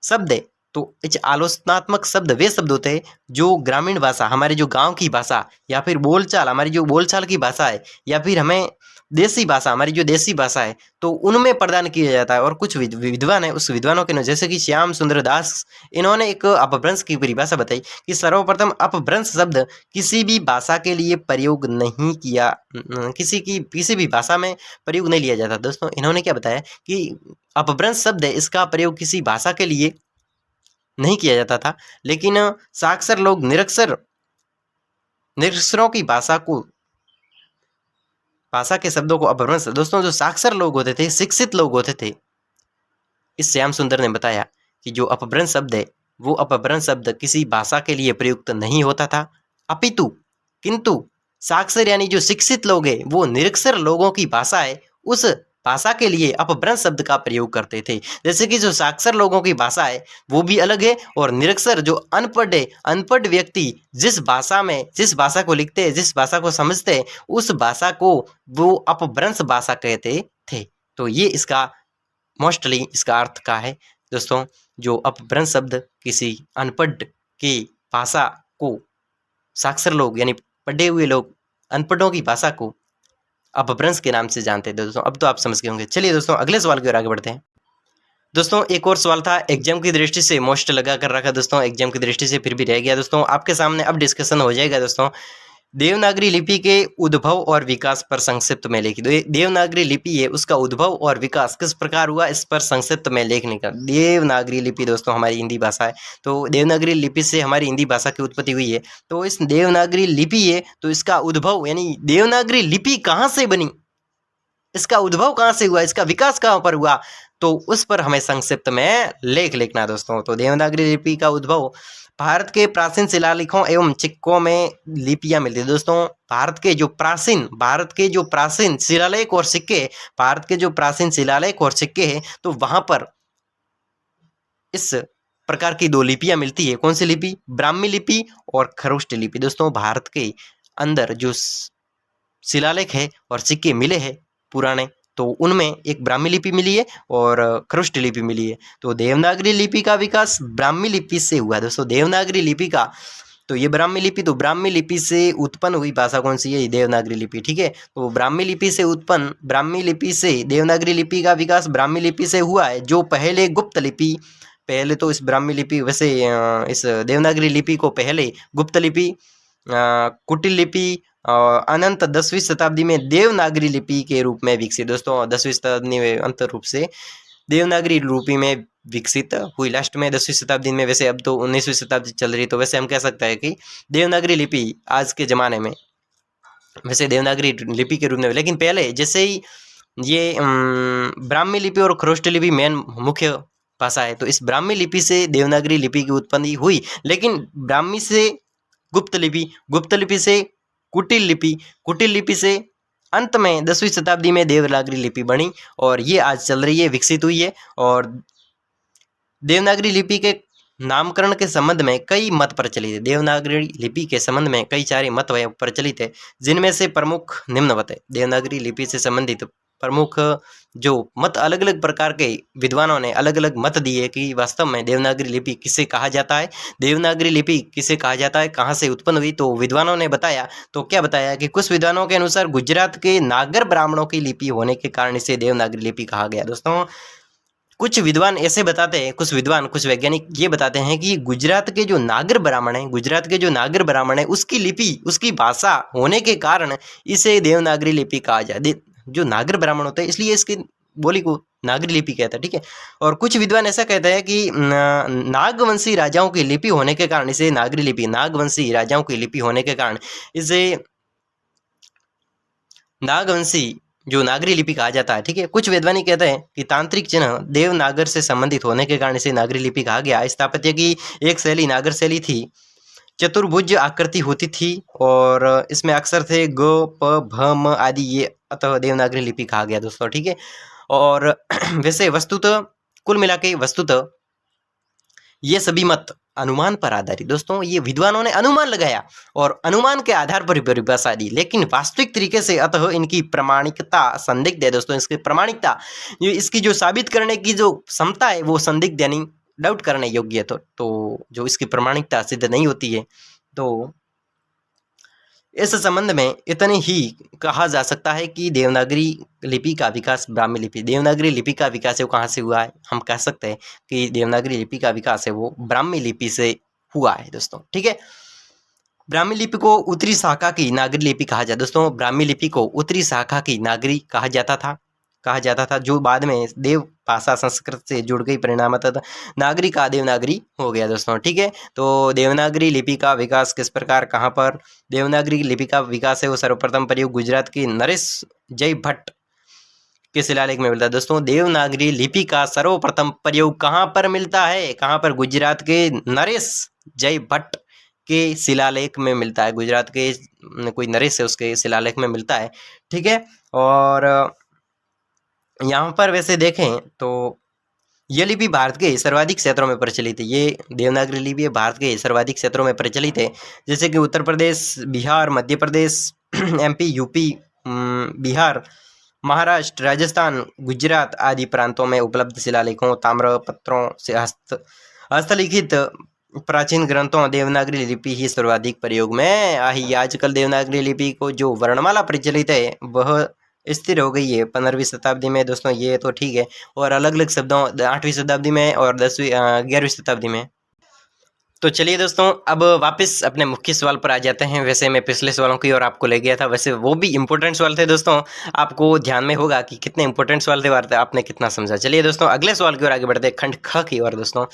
शब्द है तो इस आलोचनात्मक शब्द वे शब्द होते हैं जो ग्रामीण भाषा, हमारी जो गांव की भाषा, या फिर बोलचाल, हमारी जो बोलचाल की भाषा है, या फिर हमें देसी भाषा, हमारी जो देसी भाषा है, तो उनमें प्रदान किया जाता है। और कुछ विद्वान है, उस विद्वानों के नाम जैसे कि श्याम सुंदर दास, इन्होंने एक अपभ्रंश की परिभाषा बताई कि सर्वप्रथम अपभ्रंश शब्द किसी भी भाषा के लिए प्रयोग नहीं किया, किसी भी भाषा में प्रयोग नहीं लिया जाता। दोस्तों इन्होंने क्या बताया कि अपभ्रंश शब्द है इसका प्रयोग किसी भाषा के लिए नहीं किया जाता था, लेकिन साक्षर लोग निरक्षरों की भाषा के शब्दों को अपभ्रंश। दोस्तों जो साक्षर लोग होते थे, शिक्षित लोग होते थे, इस श्याम सुंदर ने बताया कि जो अपभ्रंश शब्द है वो अपभ्रंश शब्द किसी भाषा के लिए प्रयुक्त नहीं होता था, अपितु किंतु साक्षर यानी जो शिक्षित लोग हैं वो निरक्षर लोगों की भाषा है उस भाषा के लिए अपभ्रंश शब्द का प्रयोग करते थे। जैसे कि जो साक्षर लोगों की भाषा है वो भी अलग है, और निरक्षर जो अनपढ़ है, अनपढ़ व्यक्ति जिस भाषा को लिखते हैं, जिस भाषा को समझते हैं, उस भाषा को वो अपभ्रंश भाषा कहते थे। तो ये इसका मोस्टली इसका अर्थ का है दोस्तों। जो अपभ्रंश शब्द किसी अनपढ़ की भाषा को साक्षर लोग यानी पढ़े हुए लोग अनपढ़ों की भाषा को अपभ्रंश के नाम से जानते हैं। दोस्तों अब तो आप समझ गए होंगे। चलिए दोस्तों अगले सवाल की ओर आगे बढ़ते हैं। दोस्तों एक और सवाल था, एग्जाम की दृष्टि से मोस्ट लगा कर रखा दोस्तों, एग्जाम की दृष्टि से फिर भी रह गया दोस्तों, आपके सामने अब डिस्कशन हो जाएगा दोस्तों। देवनागरी लिपि के उद्भव और विकास पर संक्षिप्त में लिखी। देवनागरी लिपि है उसका उद्भव और विकास किस प्रकार हुआ, इस पर संक्षिप्त में लेखने का। देवनागरी लिपि दोस्तों हमारी हिंदी भाषा है, तो देवनागरी लिपि से हमारी हिंदी भाषा की उत्पत्ति हुई है। तो इस देवनागरी लिपि है तो इसका उद्भव यानी देवनागरी लिपि कहाँ से बनी, इसका उद्भव कहाँ से हुआ, इसका विकास कहाँ पर हुआ, तो उस पर हमें संक्षिप्त में लेख लिखना है दोस्तों। तो देवनागरी लिपि का उद्भव, भारत के प्राचीन शिलालेखों एवं सिक्कों में लिपियां मिलती है दोस्तों। भारत के जो प्राचीन शिलालेख और सिक्के, भारत के जो प्राचीन शिलालेख और सिक्के हैं तो वहां पर इस प्रकार की 2 लिपियां मिलती है। कौन सी लिपि, ब्राह्मी लिपि और खरोष्ट लिपि। दोस्तों भारत के अंदर जो शिलालेख है और सिक्के मिले हैं पुराने, तो उनमें एक ब्राह्मी लिपि मिली है और खरोष्ट लिपि मिली है। तो देवनागरी लिपि का विकास ब्राह्मी लिपि से हुआ दोस्तों। देवनागरी लिपि का तो ये ब्राह्मी लिपि, तो ब्राह्मी लिपि से उत्पन्न हुई भाषा कौन सी है, देवनागरी लिपि, ठीक है। तो ब्राह्मी लिपि से देवनागरी लिपि का विकास ब्राह्मी लिपि से हुआ है, जो पहले गुप्त लिपि, पहले तो इस ब्राह्मी लिपि वैसे इस देवनागरी लिपि को पहले गुप्त लिपि, कुटिल लिपि और अनंत 10वीं शताब्दी में देवनागरी लिपि के रूप में विकसित। दोस्तों 10वीं शताब्दी में अंत रूप से देवनागरी लिपि में विकसित हुई लास्ट में 10वीं शताब्दी में। वैसे अब तो 19वीं शताब्दी चल रही, तो वैसे हम कह सकते हैं कि देवनागरी लिपि आज के ज़माने में वैसे देवनागरी लिपि के रूप में, लेकिन पहले जैसे ही ये ब्राह्मी लिपि और खरोष्ट लिपि मेन मुख्य भाषा है, तो इस ब्राह्मी लिपि से देवनागरी लिपि की उत्पत्ति हुई। लेकिन ब्राह्मी से गुप्त लिपि से कुटिल लिपि से अंत में 10वीं शताब्दी में देवनागरी लिपि बनी, और ये आज चल रही है, विकसित हुई है। और देवनागरी लिपि के नामकरण के संबंध में कई मत प्रचलित है। देवनागरी लिपि के संबंध में कई सारे मत प्रचलित है, जिनमें से प्रमुख निम्नवत है। देवनागरी लिपि से संबंधित प्रमुख जो मत अलग अलग प्रकार के विद्वानों ने अलग अलग मत दिए कि वास्तव में देवनागरी लिपि किसे कहा जाता है, देवनागरी लिपि किसे कहा जाता है, कहाँ से उत्पन्न हुई। तो विद्वानों ने बताया, तो क्या बताया कि कुछ विद्वानों के अनुसार गुजरात के नागर ब्राह्मणों की लिपि होने के कारण इसे देवनागरी लिपि कहा गया। दोस्तों कुछ विद्वान ऐसे बताते हैं, कुछ वैज्ञानिक ये बताते हैं कि गुजरात के जो नागर ब्राह्मण है, गुजरात के जो नागर ब्राह्मण है उसकी लिपि, उसकी भाषा होने के कारण इसे देवनागरी लिपि कहा जाए। जो नागर ब्राह्मण होते हैं इसलिए इसकी बोली को नागरी लिपि कहता है, ठीक है। और कुछ विद्वान ऐसा कहते हैं कि नागवंशी राजाओं की लिपि होने के कारण इसे नागरी लिपि, नागवंशी राजाओं की लिपि होने के कारण इसे नागवंशी जो नागरी लिपि कहा जाता है, ठीक है। कुछ वैज्ञानिक कहते हैं कि तांत्रिक चिन्ह देवनागर से संबंधित होने के कारण इसे नागरी लिपि कहा गया। स्थापत्य की एक शैली नागर शैली थी, चतुर्भुज आकृति होती थी और इसमें अक्षर थे ग प भ म आदि, ये अतः देवनागरी लिपि कहा गया दोस्तों, ठीक है। और वैसे वस्तुतः कुल मिला के वस्तुतः ये सभी मत अनुमान पर आधारित, दोस्तों ये विद्वानों ने अनुमान लगाया और अनुमान के आधार पर परिभाषा दी, लेकिन वास्तविक तरीके से अतः इनकी प्रामाणिकता संदिग्ध है। दोस्तों इसकी प्रामाणिकता, ये इसकी जो साबित करने की जो क्षमता है वो संदिग्ध यानी डाउट करने योग्य है। तो जो इसकी प्रामाणिकता सिद्ध नहीं होती है, तो इस संबंध में इतने ही कहा जा सकता है कि देवनागरी लिपि का विकास ब्राह्मी लिपि, देवनागरी लिपि का विकास है वो कहाँ से हुआ है, हम कह सकते हैं कि देवनागरी लिपि का विकास है वो ब्राह्मी लिपि से हुआ है दोस्तों, ठीक है। ब्राह्मी लिपि को उत्तरी शाखा की नागरी लिपि कहा जाता है। दोस्तों ब्राह्मी लिपि को उत्तरी शाखा की नागरी कहा जाता था, जो बाद में देव भाषा संस्कृत से जुड़ गई, परिणामतः नागरी का देवनागरी हो गया दोस्तों, ठीक है। तो देवनागरी लिपि का विकास किस प्रकार, कहाँ पर देवनागरी लिपि का विकास है वो सर्वप्रथम प्रयोग गुजरात के नरेश जय भट्ट के शिलालेख में मिलता है। दोस्तों देवनागरी लिपि का सर्वप्रथम प्रयोग कहाँ पर मिलता है, कहाँ पर, गुजरात के नरेश जय भट्ट के शिलालेख में मिलता है। गुजरात के कोई नरेश है उसके शिलालेख में मिलता है, ठीक है। और यहाँ पर वैसे देखें तो ये लिपि भारत के सर्वाधिक क्षेत्रों में प्रचलित है। ये देवनागरी लिपि भारत के सर्वाधिक क्षेत्रों में प्रचलित है, जैसे कि उत्तर प्रदेश, बिहार, मध्य प्रदेश, एमपी, यूपी, बिहार, महाराष्ट्र, राजस्थान, गुजरात आदि प्रांतों में उपलब्ध शिलालेखों, ताम्रपत्रों से हस्तलिखित प्राचीन ग्रंथों देवनागरी लिपि ही सर्वाधिक प्रयोग में आई। आजकल देवनागरी लिपि को जो वर्णमाला प्रचलित है वह स्थिर हो गई है 15वीं शताब्दी में दोस्तों, ये तो ठीक है। और अलग अलग शब्दों 8वीं शताब्दी में और 11वीं शताब्दी में। तो चलिए दोस्तों अब वापस अपने मुख्य सवाल पर आ जाते हैं। वैसे मैं पिछले सवालों की ओर आपको ले गया था, वैसे वो भी इंपॉर्टेंट सवाल थे दोस्तों, आपको ध्यान में होगा कि कितने इंपॉर्टेंट सवाल थे और आपने कितना समझा। चलिए दोस्तों अगले सवाल की ओर आगे बढ़ते हैं, खंड ख की ओर दोस्तों,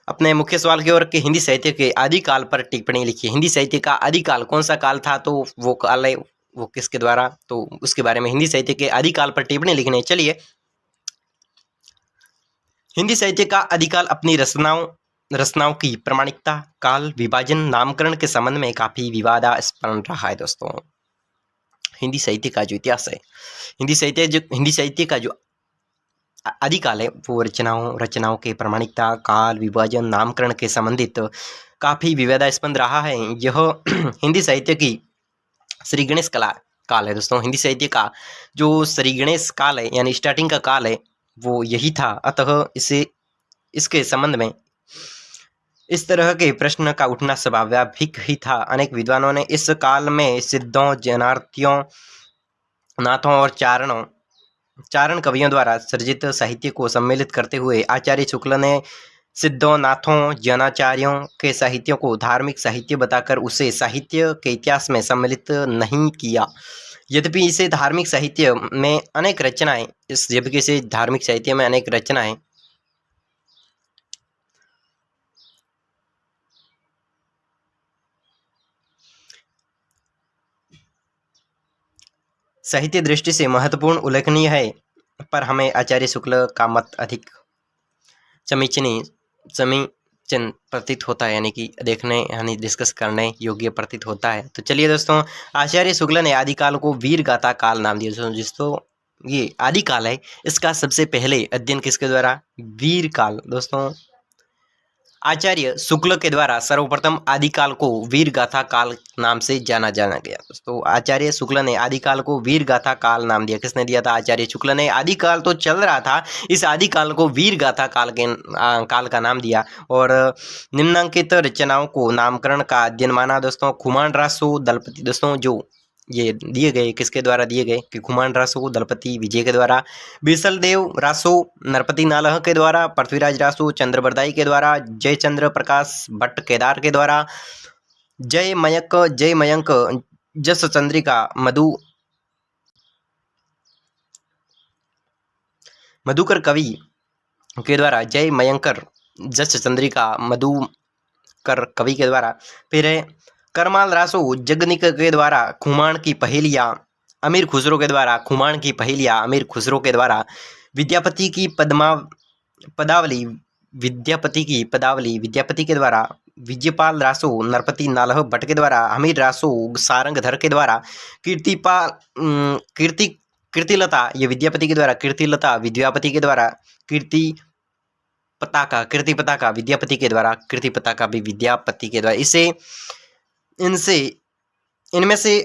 अपने मुख्य सवाल की ओर के हिंदी साहित्य के आदिकाल पर टिप्पणी लिखी। हिंदी साहित्य का आदिकाल कौन सा काल था, तो वो काल है वो किसके द्वारा, तो उसके बारे में हिंदी साहित्य के आदिकाल पर टिप्पणी लिखने। चलिए हिंदी साहित्य का आदिकाल अपनी रचनाओं की प्रामाणिकता, काल, विभाजन, नामकरण के संबंध में काफी विवादास्पद रहा है दोस्तों। हिंदी साहित्य का जो इतिहास है, हिंदी साहित्य का जो आदिकाल है वो रचनाओं के प्रामाणिकता, काल, विभाजन, नामकरण के संबंधित काफी विवादास्पद रहा है। यह हिंदी साहित्य की श्री गणेश काल है दोस्तों। हिंदी साहित्य का जो श्री गणेश काल है यानी स्टार्टिंग का काल है वो यही था, अतः इसके संबंध में इस तरह के प्रश्न का उठना स्वाभाविक ही था। अनेक विद्वानों ने इस काल में सिद्धों, जनार्थियों, नाथों और चारण कवियों द्वारा सर्जित साहित्य को सम्मिलित करते हुए आचार्य शुक्ल ने सिद्धों, नाथों, जनाचार्यों के साहित्यों को धार्मिक साहित्य बताकर उसे साहित्य के इतिहास में सम्मिलित नहीं किया। यद्यपि इसे धार्मिक साहित्य में अनेक रचनाएं साहित्य दृष्टि से महत्वपूर्ण उल्लेखनीय है, पर हमें आचार्य शुक्ल का मत अधिक समीचीन प्रतीत होता है, यानी कि देखने यानी डिस्कस करने योग्य प्रतीत होता है। तो चलिए दोस्तों आचार्य शुक्ल ने आदिकाल को वीरगाथा काल नाम दिया। दोस्तों ये आदिकाल है, इसका सबसे पहले अध्ययन किसके द्वारा, वीर काल दोस्तों। आचार्य शुक्ल के द्वारा सर्वप्रथम आदिकाल को वीर गाथा काल नाम से जाना गया। दोस्तों आचार्य शुक्ल ने आदिकाल को वीर गाथा काल नाम दिया। किसने दिया था? आचार्य शुक्ल ने। आदिकाल तो चल रहा था, इस आदिकाल को वीर गाथा काल के काल का नाम दिया। और निम्नांकित रचनाओं को नामकरण का अध्ययन माना दोस्तों खुमान रासो दलपति। दोस्तों जो ये दिए गए किसके द्वारा दिए गए कि खुमान रासो दलपति विजय के द्वारा, बीसल देव रासो नरपति नालह के द्वारा, पृथ्वीराज रासो चंद्रबरदाई के द्वारा, जयचंद्र प्रकाश भट्ट केदार के द्वारा, जय मयंक जस चंद्रिका मधुकर कवि के द्वारा, जय मयंकर जस चंद्रिका मधुकर कवि के द्वारा। फिर है करमाल रासो जगनिक के द्वारा, खुमान की पहेलियाँ अमीर खुसरो के द्वारा, खुमान की पहेलियाँ अमीर खुसरो के द्वारा, विद्यापति की पदावली विद्यापति के द्वारा, विजयपाल रासो नरपति नालह भट्ट के द्वारा, हमीर रासो सारंगधर के द्वारा, कीर्तिलता ये विद्यापति के द्वारा, कीर्तिलता विद्यापति के द्वारा, कीर्ति पताका विद्यापति के द्वारा, कीर्ति पताका भी विद्यापति के द्वारा। इनमें से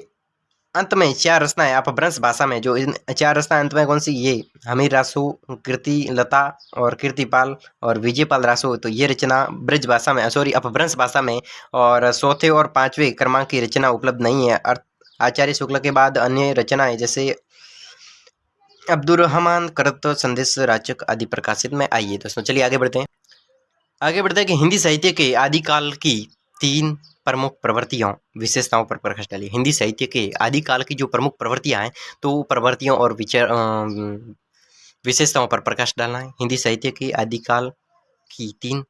अंत में 4 रचनाएं अपभ्रंश भाषा में, जो इन 4 रचनाएं अंत में कौन सी? ये हमीर रासो, कीर्ति लता और कीर्तिपाल और विजयपाल रासो। तो ये रचना ब्रज भाषा में अपभ्रंश भाषा में और चौथे और 5वें क्रमांक की रचना उपलब्ध नहीं है। आचार्य शुक्ल के बाद अन्य रचनाएं जैसे अब्दुर्रहमान करत संदेश राचक आदि प्रकाशित में आई है। दोस्तों चलिए आगे बढ़ते हैं कि हिंदी साहित्य के आदिकाल की 3 प्रमुख प्रवृत्तियों विशेषताओं पर प्रकाश डालिए। हिंदी साहित्य के आदिकाल की जो प्रमुख प्रवृत्तियां हैं, तो प्रवृत्तियों और विशेषताओं पर प्रकाश डालना है। हिंदी साहित्य के आदिकाल की 3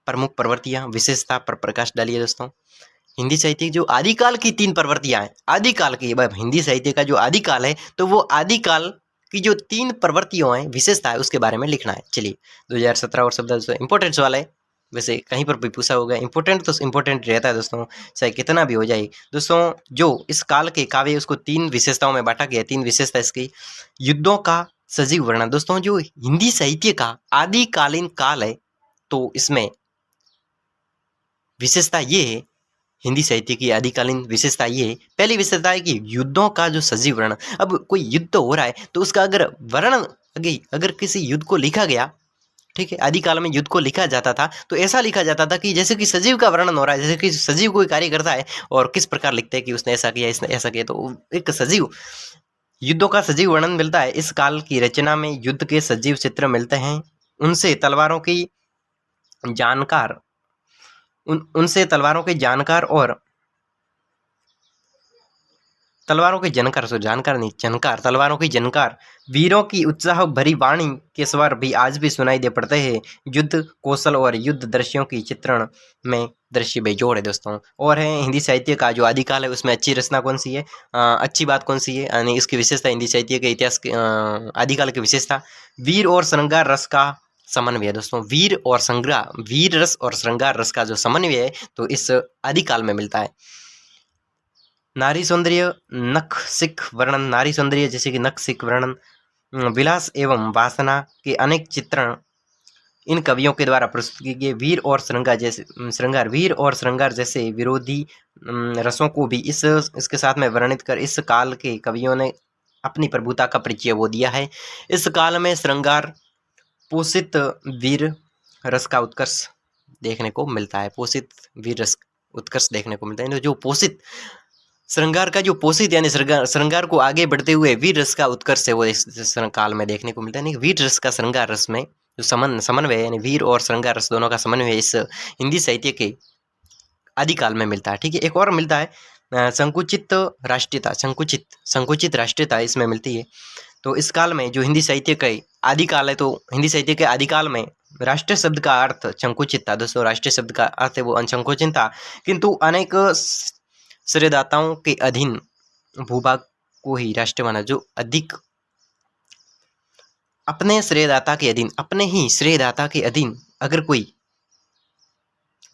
प्रमुख प्रवृत्तियां विशेषता पर प्रकाश डालिए। दोस्तों हिंदी साहित्य की जो आदिकाल की 3 प्रवृत्तियां हैं, आदिकाल की हिंदी साहित्य का जो आदिकाल है, तो वो आदिकाल की जो 3 प्रवृत्तियों हैं विशेषता है उसके बारे में लिखना है। चलिए 2017 और शब्द इंपॉर्टेंट सवाल है, वैसे कहीं पर भी पूछा होगा। इंपॉर्टेंट तो इंपॉर्टेंट रहता है दोस्तों, चाहे कितना भी हो जाए। दोस्तों जो इस काल के काव्य उसको 3 विशेषताओं में बांटा गया है। 3 विशेषता इसकी। युद्धों का सजीव वर्णन। दोस्तों जो हिंदी साहित्य का आदिकालीन काल है, तो इसमें विशेषता ये है, हिंदी साहित्य की आदिकालीन विशेषता ये है, पहली विशेषता है कि युद्धों का जो सजीव वर्णन। अब कोई युद्ध हो रहा है तो उसका अगर वर्णन, अगर किसी युद्ध को लिखा गया, ठीक है, आदिकाल में युद्ध को लिखा जाता था तो ऐसा लिखा जाता था कि जैसे कि सजीव का वर्णन हो रहा है, जैसे कि सजीव कोई कार्य करता है और किस प्रकार लिखते हैं कि उसने ऐसा किया, इसने ऐसा किया, तो एक सजीव युद्धों का सजीव वर्णन मिलता है। इस काल की रचना में युद्ध के सजीव चित्र मिलते हैं। उनसे तलवारों के जानकार और तलवारों के जानकार वीरों की उत्साह भरी वाणी के स्वर भी आज भी सुनाई दे पड़ते हैं। युद्ध कौशल और युद्ध दृश्यों की चित्रण में दृश्य बेजोड़ है दोस्तों। और है हिंदी साहित्य का जो आदिकाल है उसमें अच्छी रचना कौन सी है, अच्छी बात कौन सी है, यानी इसकी विशेषता, हिंदी साहित्य के इतिहास के आदिकाल की विशेषता, वीर और श्रृंगार रस का समन्वय। दोस्तों वीर रस और श्रृंगार रस का जो समन्वय है, तो इस आदिकाल में मिलता है। नारी सौंदर्य जैसे कि नख सिख वर्णन, विलास एवं वासना के अनेक चित्रण इन कवियों के द्वारा प्रस्तुत किए गए। वीर और श्रृंगार जैसे विरोधी रसों को भी इसके साथ में वर्णित कर इस काल के कवियों ने अपनी प्रभुता का परिचय वो दिया है। इस काल में श्रृंगार पोषित वीर रस का उत्कर्ष देखने को मिलता है। तो जो पोषित श्रृंगार का जो पोषित यानी श्रृंगार को आगे बढ़ते हुए वीर रस का उत्कर्ष है वो इस काल में देखने को मिलता है। वीर रस का श्रृंगार रस में जो समन्वय यानी वीर और श्रृंगार रस दोनों का समन्वय इस हिंदी साहित्य के आदिकाल में मिलता है। ठीक है, एक और मिलता है संकुचित राष्ट्रीयता इसमें मिलती है। तो इस काल में जो हिंदी साहित्य का आदिकाल है, तो हिंदी साहित्य के आदिकाल में राष्ट्रीय शब्द का अर्थ संकुचित था। दोस्तों राष्ट्रीय शब्द का अर्थ है वो संकुचित था, किंतु अनेक श्रेयदाताओं के अधीन भूभाग को ही राष्ट्र माना। जो अधिक अपने ही श्रेयदाता के अधीन अगर कोई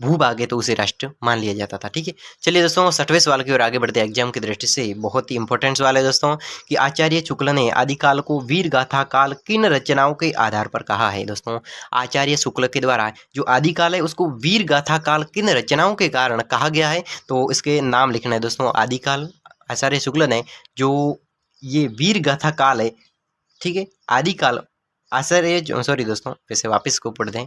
भूभाग है तो उसे राष्ट्र मान लिया जाता था। ठीक है, चलिए दोस्तों 60वें सवाल की ओर आगे बढ़ते हैं। एग्जाम की दृष्टि से बहुत ही इंपॉर्टेंट सवाल है दोस्तों कि आचार्य शुक्ल ने आदिकाल को वीर गाथा काल किन रचनाओं के आधार पर कहा है। दोस्तों आचार्य शुक्ल के द्वारा जो आदिकाल है उसको वीर गाथा काल किन रचनाओं के कारण कहा गया है, तो इसके नाम लिखना है दोस्तों। आदिकाल आचार्य शुक्ल ने जो ये वीर गाथा काल है, ठीक है, आदिकाल आचार्य सॉरी दोस्तों फिर से वापिस को पढ़ दें।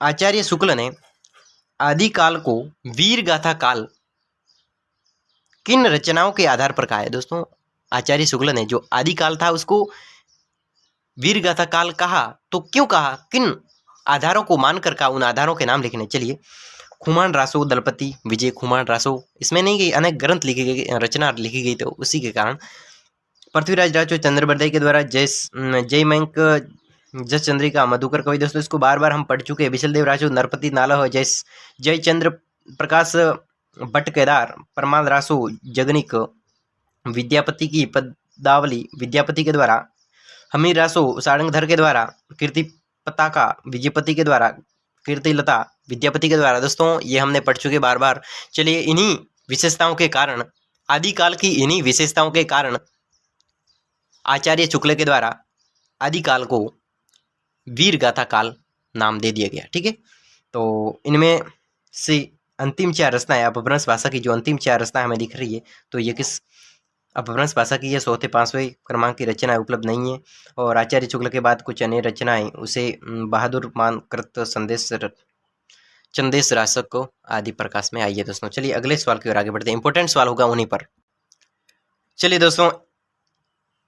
आचार्य शुक्ल ने आदिकाल को वीर गाथा काल किन रचनाओं के आधार पर कहा है। दोस्तों आचार्य शुक्ल ने जो आदिकाल था उसको वीर गाथा काल कहा, तो क्यों कहा, किन आधारों को मानकर कहा, उन आधारों के नाम लिखने। चलिए, खुमान रासो दलपति विजय खुमान रासो, इसमें नहीं गई, अनेक ग्रंथ लिखी गई, रचना लिखी गई, तो उसी के कारण। पृथ्वीराज राजो चंद्रबरदई के द्वारा जयमंक जस चंद्रिका मधुकर कवि, दोस्तों इसको बार बार हम पढ़ चुके हैं। विशल देव राजो नरपति नालह जयचंद्र प्रकाश भट्ट केदार परमाल रासो जगनिक विद्यापति की पदावली विद्यापति के द्वारा, हमीर रासो सारंगधर के द्वारा, कीर्ति पताका विजयपति के द्वारा, कीर्ति लता विद्यापति के द्वारा। दोस्तों ये हमने पढ़ चुके बार बार। चलिए, इन्हीं विशेषताओं के कारण, आदिकाल की इन्हीं विशेषताओं के कारण आचार्य शुक्ल के द्वारा आदिकाल को वीर गाथा काल नाम दे दिया गया। ठीक है, तो इनमें से अंतिम 4 रचनाएं अपभ्रंश भाषा की, जो अंतिम 4 रचनाएं हमें दिख रही है, तो ये किस अपभ्रंश भाषा की है। 100 5वें क्रमांक की रचनाएं उपलब्ध नहीं है। और आचार्य शुक्ल के बाद कुछ अन्य रचनाएं उसे बहादुर मानकृत संदेश चंदेश रासक आदि प्रकाश में आई है। दोस्तों चलिए अगले सवाल की ओर आगे बढ़ते हैं। इंपॉर्टेंट सवाल होगा उन्हीं पर। चलिए दोस्तों,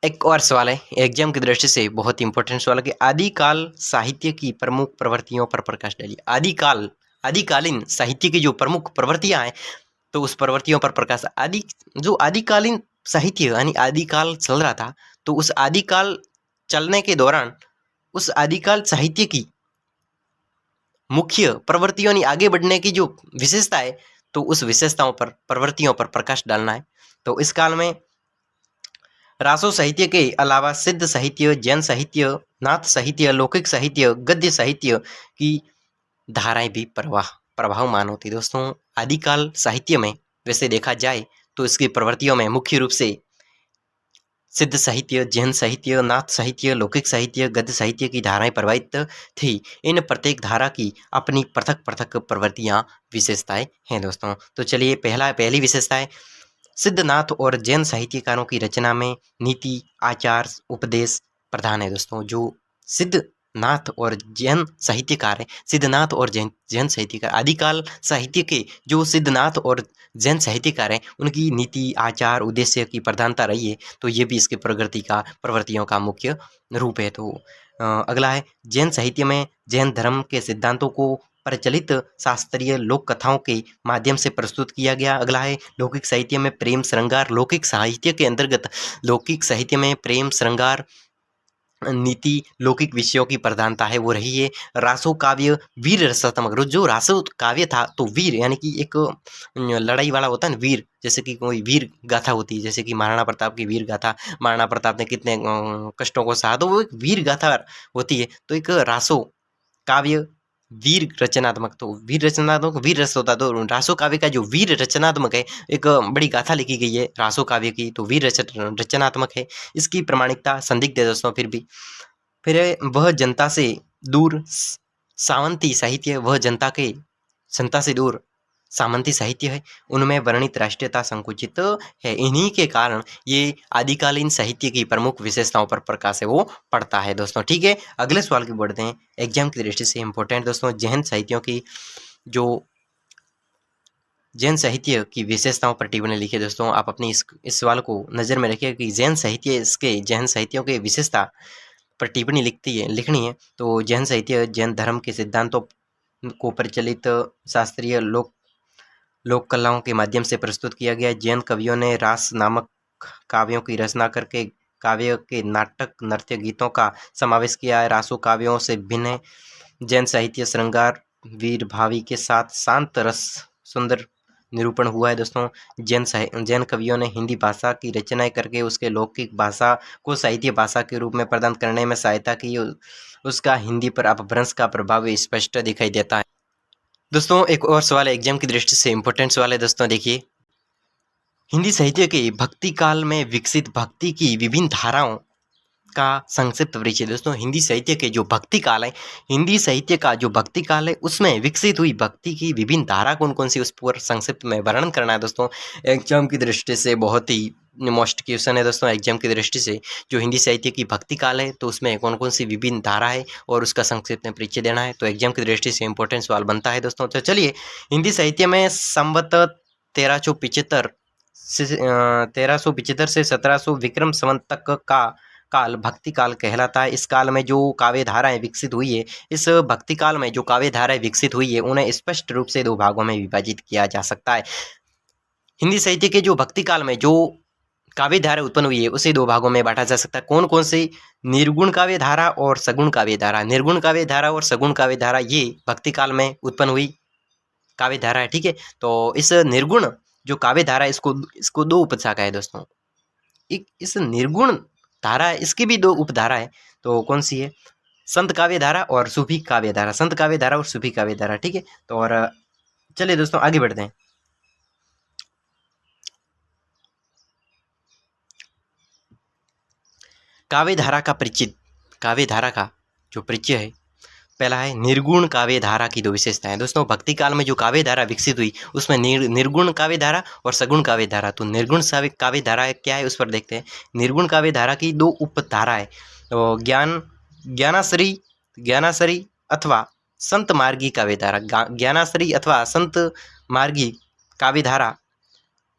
एक और सवाल है एग्जाम की दृष्टि से बहुत इंपॉर्टेंट सवाल है कि आदिकाल साहित्य की प्रमुख प्रवृत्तियों पर प्रकाश डालिए। आदिकालीन साहित्य की जो प्रमुख प्रवृत्तियां हैं, तो उस प्रवृत्तियों पर प्रकाश। जो आदिकालीन साहित्य यानी आदिकाल चल रहा था, तो उस आदिकाल चलने के दौरान उस आदिकाल साहित्य की मुख्य प्रवृत्तियों यानी आगे बढ़ने की जो विशेषता है, तो उस विशेषताओं पर प्रवृत्तियों पर प्रकाश डालना है। तो इस काल में रासो साहित्य के अलावा सिद्ध साहित्य, जैन साहित्य, नाथ साहित्य, लौकिक साहित्य, गद्य साहित्य की धाराएं भी प्रभावमान होती। दोस्तों आदिकाल साहित्य में वैसे देखा जाए तो इसकी प्रवृत्तियों में मुख्य रूप से सिद्ध साहित्य, जैन साहित्य, नाथ साहित्य, लौकिक साहित्य, गद्य साहित्य की धाराएं प्रभावित थी। इन प्रत्येक धारा की अपनी पृथक पृथक प्रवृत्तियां, विशेषताएं हैं। दोस्तों तो चलिए पहली विशेषता है, सिद्ध नाथ और जैन साहित्यकारों की रचना में नीति, आचार, उपदेश प्रधान है। दोस्तों जो सिद्ध नाथ और जैन साहित्यकार है, सिद्धनाथ और जैन साहित्यकार, आदिकाल साहित्य के जो सिद्धनाथ और जैन साहित्यकार हैं, उनकी नीति, आचार, उद्देश्य की प्रधानता रही है। तो ये भी इसके प्रवृत्तियों का मुख्य रूप है। तो अगला है, जैन साहित्य में जैन धर्म के सिद्धांतों को प्रचलित शास्त्रीय लोक कथाओं के माध्यम से प्रस्तुत किया गया। अगला है, लौकिक साहित्य में प्रेम श्रृंगार, लौकिक साहित्य के अंतर्गत लौकिक साहित्य में प्रेम श्रृंगार, नीति, लौकिक विषयों की प्रधानता है वो रही है। रासो काव्य वीर रसात्मक, जो रासो काव्य था तो वीर यानी कि एक लड़ाई वाला होता है ना, वीर, जैसे कि कोई वीर गाथा होती है, जैसे कि महाराणा प्रताप की वीर गाथा, महाराणा प्रताप ने कितने कष्टों को सहा, तो वो एक वीर गाथा होती है। तो एक रासो काव्य वीर रचनात्मक, तो वीर रचनात्मक वीर रस होता, तो रासो काव्य का जो वीर रचनात्मक है, एक बड़ी गाथा लिखी गई है रासो काव्य की, तो वीर रचनात्मक है। इसकी प्रामाणिकता संदिग्ध है दोस्तों। फिर वह जनता से दूर सामंती साहित्य, वह जनता से दूर सामंती साहित्य है, उनमें वर्णित राष्ट्रीयता संकुचित है। इन्हीं के कारण ये आदिकालीन साहित्य की प्रमुख विशेषताओं पर प्रकाश है वो पड़ता है। दोस्तों ठीक है, अगले सवाल की बढ़ते हैं। एग्जाम की दृष्टि से इंपॉर्टेंट दोस्तों, जैन साहित्य की विशेषताओं पर टिप्पणी लिखिए। दोस्तों आप अपनी इस सवाल को नज़र में रखिए कि जैन साहित्यों के विशेषता पर टिप्पणी लिखनी है। तो जैन साहित्य जैन धर्म के सिद्धांतों को प्रचलित शास्त्रीय लोक कलाओं के माध्यम से प्रस्तुत किया गया। जैन कवियों ने रास नामक काव्यों की रचना करके काव्य के नाटक, नृत्य, गीतों का समावेश किया है। रासो काव्यों से भिन्न जैन साहित्य श्रृंगार, वीर भावी के साथ शांत रस सुंदर निरूपण हुआ है। दोस्तों जैन कवियों ने हिंदी भाषा की रचनाएं करके उसके लौकिक भाषा को साहित्य भाषा के रूप में प्रदान करने में सहायता की। उसका हिंदी पर अपभ्रंश का प्रभाव स्पष्ट दिखाई देता है। दोस्तों एक और सवाल है एग्जाम की दृष्टि से इम्पोर्टेंट सवाल है दोस्तों। देखिए, हिंदी साहित्य के भक्ति काल में विकसित भक्ति की विभिन्न धाराओं का संक्षिप्त परिचय। दोस्तों हिंदी साहित्य के जो भक्ति काल है, हिंदी साहित्य का जो भक्ति काल है उसमें विकसित हुई भक्ति की विभिन्न धारा कौन कौन सी, उस पर संक्षिप्त में वर्णन करना है दोस्तों। एग्जाम की दृष्टि से बहुत ही मोस्ट क्वेश्चन है दोस्तों। एग्जाम की दृष्टि से जो हिंदी साहित्य की भक्ति काल है तो उसमें कौन कौन सी विभिन्न धारा है और उसका संक्षिप्त में परिचय देना है, तो एग्जाम की दृष्टि से इंपॉर्टेंट सवाल बनता है दोस्तों। तो चलिए, हिंदी साहित्य में संवत 1375 से 1375 से 1700 विक्रम संवत तक का काल भक्ति काल कहलाता है। इस काल में जो काव्य धाराएं विकसित हुई है, इस भक्ति काल में जो काव्य धाराएं विकसित हुई है उन्हें स्पष्ट रूप से दो भागों में विभाजित किया जा सकता है। हिंदी साहित्य के जो भक्ति काल में जो काव्य धारा उत्पन्न हुई है उसे दो भागों में बांटा जा सकता है। कौन कौन से? निर्गुण काव्य धारा और सगुण काव्य धारा। निर्गुण काव्य धारा और सगुण काव्य धारा ये भक्ति काल में उत्पन्न हुई काव्य धारा है, ठीक है। तो इस निर्गुण जो काव्य धारा है इसको दो उपशाखा है दोस्तों। इस निर्गुण धारा है, इसकी भी दो उपधारा है। तो कौन सी है? संत काव्य धारा और सूफी काव्य धारा। संत काव्य धारा और सूफी काव्य धारा, ठीक है। तो और चलिए दोस्तों आगे बढ़ते हैं। काव्य धारा का परिचित, काव्य धारा का जो परिचय है, पहला है निर्गुण काव्य धारा की दो विशेषताएं। दोस्तों भक्ति काल में जो काव्य धारा विकसित हुई उसमें निर्गुण काव्य धारा और सगुण काव्य धारा। तो निर्गुण काव्य धारा क्या है उस पर देखते हैं। निर्गुण काव्य धारा की दो उपधारा है, तो ज्ञानाश्री अथवा संत मार्गी काव्य धारा। ज्ञानाश्री अथवा संत मार्गी काव्य धारा।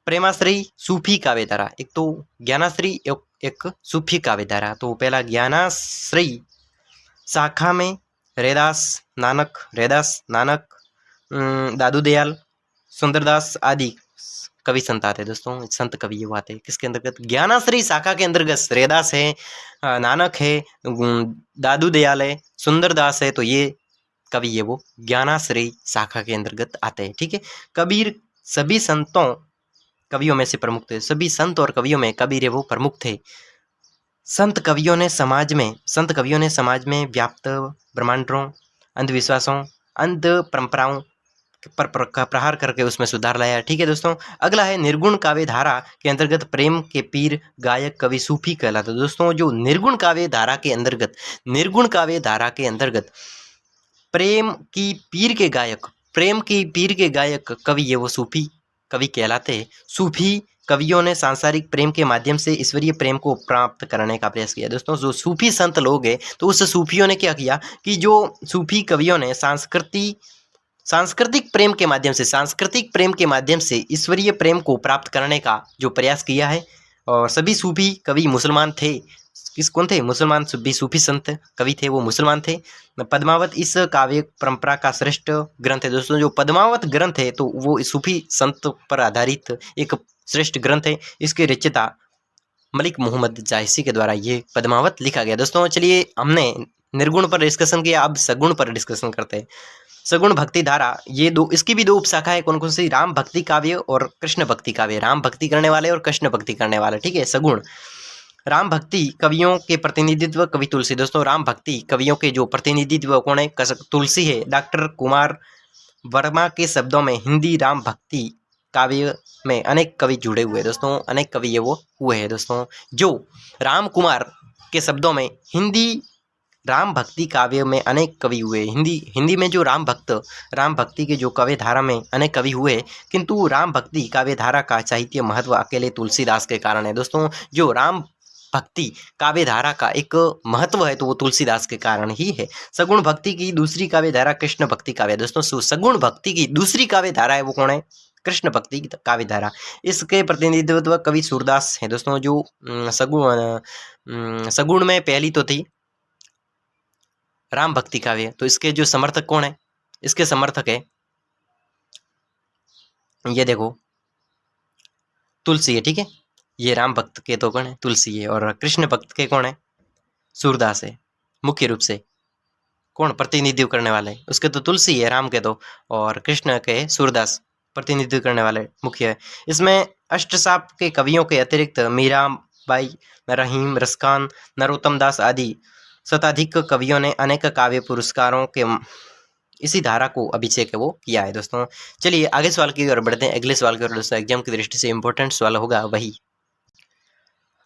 प्रेमाश्री सूफी काव्य धारा। एक तो ज्ञानाश्री एक सूफी काव्य धारा। तो पहला ज्ञानाश्री शाखा में रैदास नानक, दादू दयाल, सुंदरदास आदि कवि संत आते हैं दोस्तों। संत कवि वो आते हैं किसके अंतर्गत? ज्ञानाश्री शाखा के अंतर्गत रैदास है, नानक है, दादू दयाल है, सुंदरदास है। तो ये कवि है वो ज्ञानाश्री शाखा के अंतर्गत आते हैं, ठीक है। कबीर सभी संतों कवियों में से प्रमुख थे। सभी संत और कवियों में कबीर है वो प्रमुख थे। संत कवियों ने समाज में व्याप्त ब्रह्मांडों, अंधविश्वासों, अंध परंपराओं पर प्रहार करके उसमें सुधार लाया, ठीक है दोस्तों। अगला है निर्गुण काव्य धारा के अंतर्गत प्रेम के पीर गायक कवि सूफी कहलाते। दोस्तों जो निर्गुण काव्य धारा के अंतर्गत प्रेम की पीर के गायक कवि ये वो सूफी कवि कहलाते हैं। सूफी कवियों ने सांसारिक प्रेम के माध्यम से ईश्वरीय प्रेम को प्राप्त करने का प्रयास किया। दोस्तों जो सूफी संत लोग हैं तो उस सूफियों ने क्या किया कि जो सूफी कवियों ने सांस्कृतिक प्रेम के माध्यम से ईश्वरीय प्रेम को प्राप्त करने का जो प्रयास किया है। और सभी सूफी कवि मुसलमान थे। कौन थे? मुसलमान सूफी संत कवि थे वो मुसलमान थे। पद्मावत इस काव्य परंपरा का श्रेष्ठ ग्रंथ है। दोस्तों जो पद्मावत ग्रंथ है तो वो सूफी संत पर आधारित एक श्रेष्ठ ग्रंथ है। इसके रचयिता मलिक मोहम्मद जायसी के द्वारा ये पद्मावत लिखा गया। दोस्तों चलिए, हमने निर्गुण पर डिस्कशन किया, अब सगुण पर डिस्कशन करते हैं। सगुण भक्ति धारा, ये दो, इसकी भी दो उपशाखा है। कौन कौन सी? राम भक्ति काव्य और कृष्ण भक्ति काव्य। राम भक्ति करने वाले और कृष्ण भक्ति करने वाले, ठीक है। सगुण राम भक्ति कवियों के प्रतिनिधित्व कवि तुलसी। दोस्तों राम भक्ति कवियों के जो प्रतिनिधित्व कौन है? तुलसी है। डॉक्टर कुमार वर्मा के शब्दों में हिंदी राम भक्ति काव्य में अनेक कवि जुड़े हुए। दोस्तों अनेक कवि ये वो हुए हैं दोस्तों। जो राम कुमार के शब्दों में हिंदी राम भक्ति काव्य में अनेक कवि हुए। हिंदी में जो राम भक्ति के जो काव्य धारा में अनेक कवि हुए, किंतु राम भक्ति काव्य धारा का साहित्य महत्व अकेले तुलसीदास के कारण है। दोस्तों जो राम भक्ति काव्य धारा का एक महत्व है तो वो तुलसीदास के कारण ही है। सगुण भक्ति की दूसरी काव्य धारा कृष्ण भक्ति काव्य। दोस्तों सगुण भक्ति की दूसरी काव्य धारा है वो कौन है? कृष्ण भक्ति काव्य धारा। इसके प्रतिनिधित्व कवि सूरदास है। दोस्तों जो सगुण में पहली तो थी राम भक्ति काव्य, तो इसके जो समर्थक कौन है? इसके समर्थक है ये देखो तुलसी है, ठीक है। ये राम भक्त के तो कौन है? तुलसी है। और कृष्ण भक्त के कौन है? सूरदास है। मुख्य रूप से कौन प्रतिनिधित्व करने वाले? उसके तो तुलसी है राम के तो, और कृष्ण के सूरदास प्रतिनिधित्व करने वाले मुख्य है। इसमें अष्टसाप के कवियों के अतिरिक्त मीराबाई, रहीम, रसखान, नरोत्तम दास आदि शताधिक कवियों ने अनेक काव्य पुरस्कारों के इसी धारा को अभिषेक है वो किया है दोस्तों। चलिए आगे सवाल की ओर बढ़ते हैं। अगले सवाल की ओर दोस्तों एग्जाम की दृष्टि से इंपॉर्टेंट सवाल होगा वही।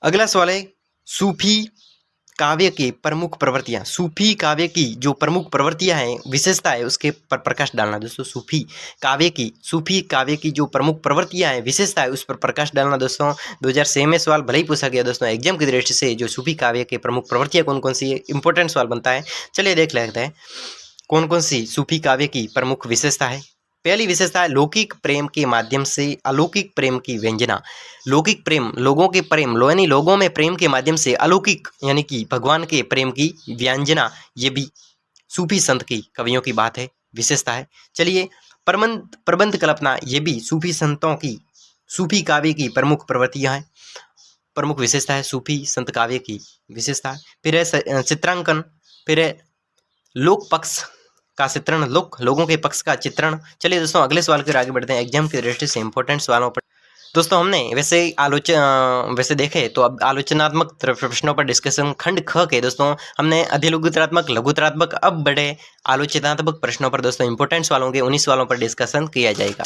अगला सवाल है सूफी काव्य के प्रमुख प्रवृत्तियां। सूफी काव्य की जो प्रमुख प्रवृत्तियां हैं, विशेषता है, उसके पर प्रकाश डालना दोस्तों। सूफी काव्य की जो प्रमुख प्रवृत्तियां हैं, विशेषता है, उस पर प्रकाश डालना दोस्तों। 2006 में सवाल भले ही पूछा गया दोस्तों एग्जाम की दृष्टि से, जो सूफी काव्य के प्रमुख प्रवृत्तियां कौन कौन सी है, इंपॉर्टेंट सवाल बनता है। चलिए देख लेते हैं कौन कौन सी सूफी काव्य की प्रमुख विशेषता है। पहली विशेषता है लौकिक प्रेम के माध्यम से अलौकिक प्रेम की व्यंजना। लौकिक प्रेम, लोगों के प्रेम, यानी लोगों में प्रेम के माध्यम से अलौकिक यानी कि भगवान के प्रेम की व्यंजना, ये भी सूफी संत की कवियों की बात है, विशेषता है। चलिए प्रबंध कल्पना, ये भी सूफी संतों की, सूफी काव्य की प्रमुख प्रवृत्तियां हैं, प्रमुख विशेषता है सूफी संत काव्य की विशेषता है। फिर है चित्रांकन, फिर है लोक पक्ष का चित्रण, लोगों के पक्ष का चित्रण। चलिए दोस्तों अगले सवाल की ओर आगे बढ़ते हैं एग्जाम की दृष्टि से इंपॉर्टेंट सवालों पर। दोस्तों हमने वैसे देखे तो अब आलोचनात्मक प्रश्नों पर डिस्कशन खंड ख के दोस्तों हमने अधिलघुतरात्मक, लघुतरात्मक, अब बड़े आलोचनात्मक प्रश्नों पर दोस्तों इंपॉर्टेंट सवालों के 19 सवालों पर डिस्कशन किया जाएगा।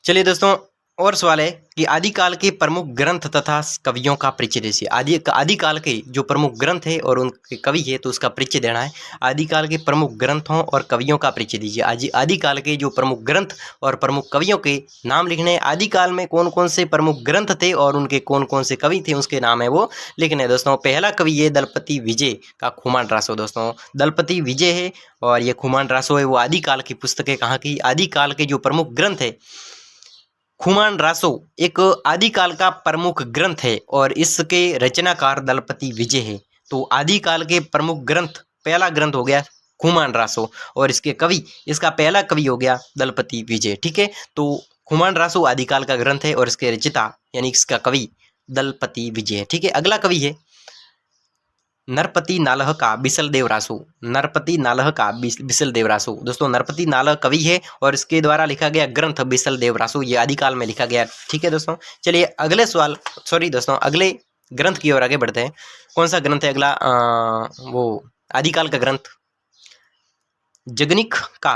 चलिए दोस्तों और सवाल है कि आदिकाल के प्रमुख ग्रंथ तथा कवियों का परिचय दीजिए। आदिकाल के जो प्रमुख ग्रंथ है और उनके कवि है तो उसका परिचय देना है। आदिकाल के प्रमुख ग्रंथों और कवियों का परिचय दीजिए। आदिकाल के जो प्रमुख ग्रंथ और प्रमुख कवियों के नाम लिखने हैं। आदिकाल में कौन कौन से प्रमुख ग्रंथ थे और उनके कौन कौन से कवि थे, उसके नाम है वो लिखने हैं दोस्तों। पहला कवि है दलपति विजय का खुमान रासो दोस्तों। दलपति विजय है और ये खुमान रासो है, वो आदिकाल की पुस्तक है। कहाँ की? आदिकाल के जो प्रमुख ग्रंथ है, खुमान रासो एक आदिकाल का प्रमुख ग्रंथ है और इसके रचनाकार दलपति विजय है। तो आदिकाल के प्रमुख ग्रंथ, पहला ग्रंथ हो गया खुमान रासो और इसके कवि, इसका पहला कवि हो गया दलपति विजय। ठीक है, तो खुमान रासो आदिकाल का ग्रंथ है और इसके रचिता यानी इसका कवि दलपति विजय है। ठीक है, अगला कवि है नरपति नालह का बिसल देव रासो। नरपति नालह का बिसल देव रासो दोस्तों, नरपति नालह कवि है और इसके द्वारा लिखा गया ग्रंथ बिसल देव रासो, ये आदिकाल में लिखा गया। ठीक है दोस्तों, चलिए अगले सवाल, दोस्तों अगले ग्रंथ की ओर आगे बढ़ते हैं। कौन सा ग्रंथ है अगला? वो आदिकाल का ग्रंथ जगनिक का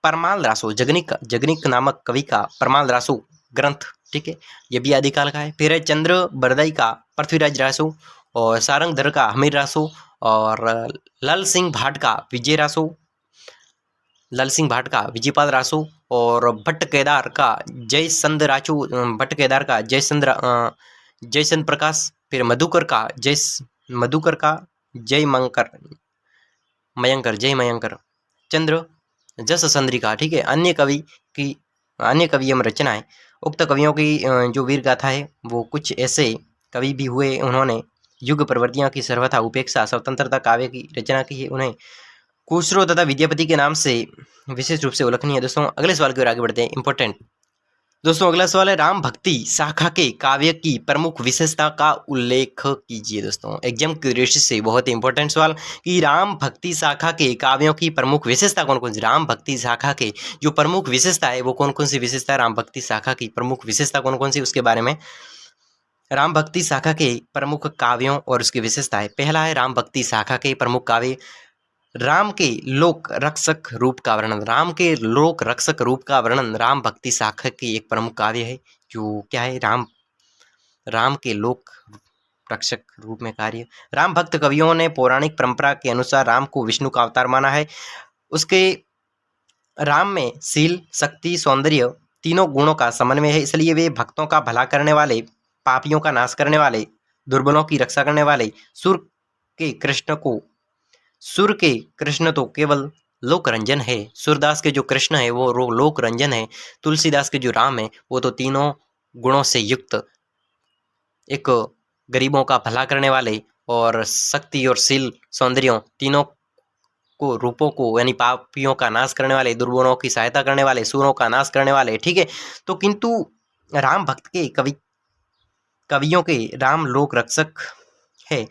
परमाल रासो। जगनिक नामक कवि का परमाल रासो ग्रंथ, ठीक है, ये भी आदिकाल का है। फिर है चंद्र बरदई का पृथ्वीराज रासो और सारंगधर का हमीर रासो और लाल सिंह भाट का विजय रासो, लाल सिंह भाट का विजयपाल रासो और भट्ट केदार का जयचंद रासो, भट्ट केदार का जयचंद प्रकाश। फिर मधुकर का जय मयंकर चंद्र जस चंद्रिका। ठीक है, अन्य कवि एवं रचना है। उक्त कवियों की जो वीर गाथा है वो कुछ ऐसे कवि भी हुए, उन्होंने युग प्रवृत्तियों की सर्वथा उपेक्षा स्वतंत्रता काव्य की रचना की है। उन्हें खुसरो तथा विद्यापति के नाम से विशेष रूप से उल्लेखनीय है। दोस्तों अगले सवाल की ओर आगे बढ़ते हैं, इंपॉर्टेंट। दोस्तों अगला सवाल है राम भक्ति शाखा के काव्य की प्रमुख विशेषता का उल्लेख कीजिए। दोस्तों एग्जाम की दृष्टि से बहुत इंपॉर्टेंट सवाल कि राम भक्ति शाखा के काव्यों की प्रमुख विशेषता कौन कौन सी? राम भक्ति शाखा के जो प्रमुख विशेषता है वो कौन कौन सी विशेषता है? राम भक्ति शाखा की प्रमुख विशेषता कौन कौन सी, उसके बारे में। राम भक्ति शाखा के प्रमुख काव्यों और उसकी विशेषता है। पहला है राम भक्ति शाखा के प्रमुख काव्य राम के लोक रक्षक रूप का वर्णन। राम के लोक रक्षक रूप का वर्णन राम भक्ति शाखा की एक प्रमुख काव्य है। जो क्या है? राम के लोक रक्षक रूप में कार्य। राम भक्त कवियों ने पौराणिक परंपरा के अनुसार राम को विष्णु का अवतार माना है। उसके राम में शील, शक्ति, सौंदर्य तीनों गुणों का समन्वय है, इसलिए वे भक्तों का भला करने वाले, पापियों का नाश करने वाले, दुर्बलों की रक्षा करने वाले, सुर के कृष्ण तो केवल लोक रंजन है। सूरदास के जो कृष्ण है वो लोक रंजन है। तुलसीदास के जो राम है वो तो तीनों गुणों से युक्त, एक गरीबों का भला करने वाले और शक्ति और शील, सौंदर्य तीनों को, रूपों को यानी पापियों का नाश करने वाले, दुर्बलों की सहायता करने वाले, सूरों का नाश करने वाले। ठीक है, तो किंतु राम भक्त के कवियों के राम लोक रक्षक है।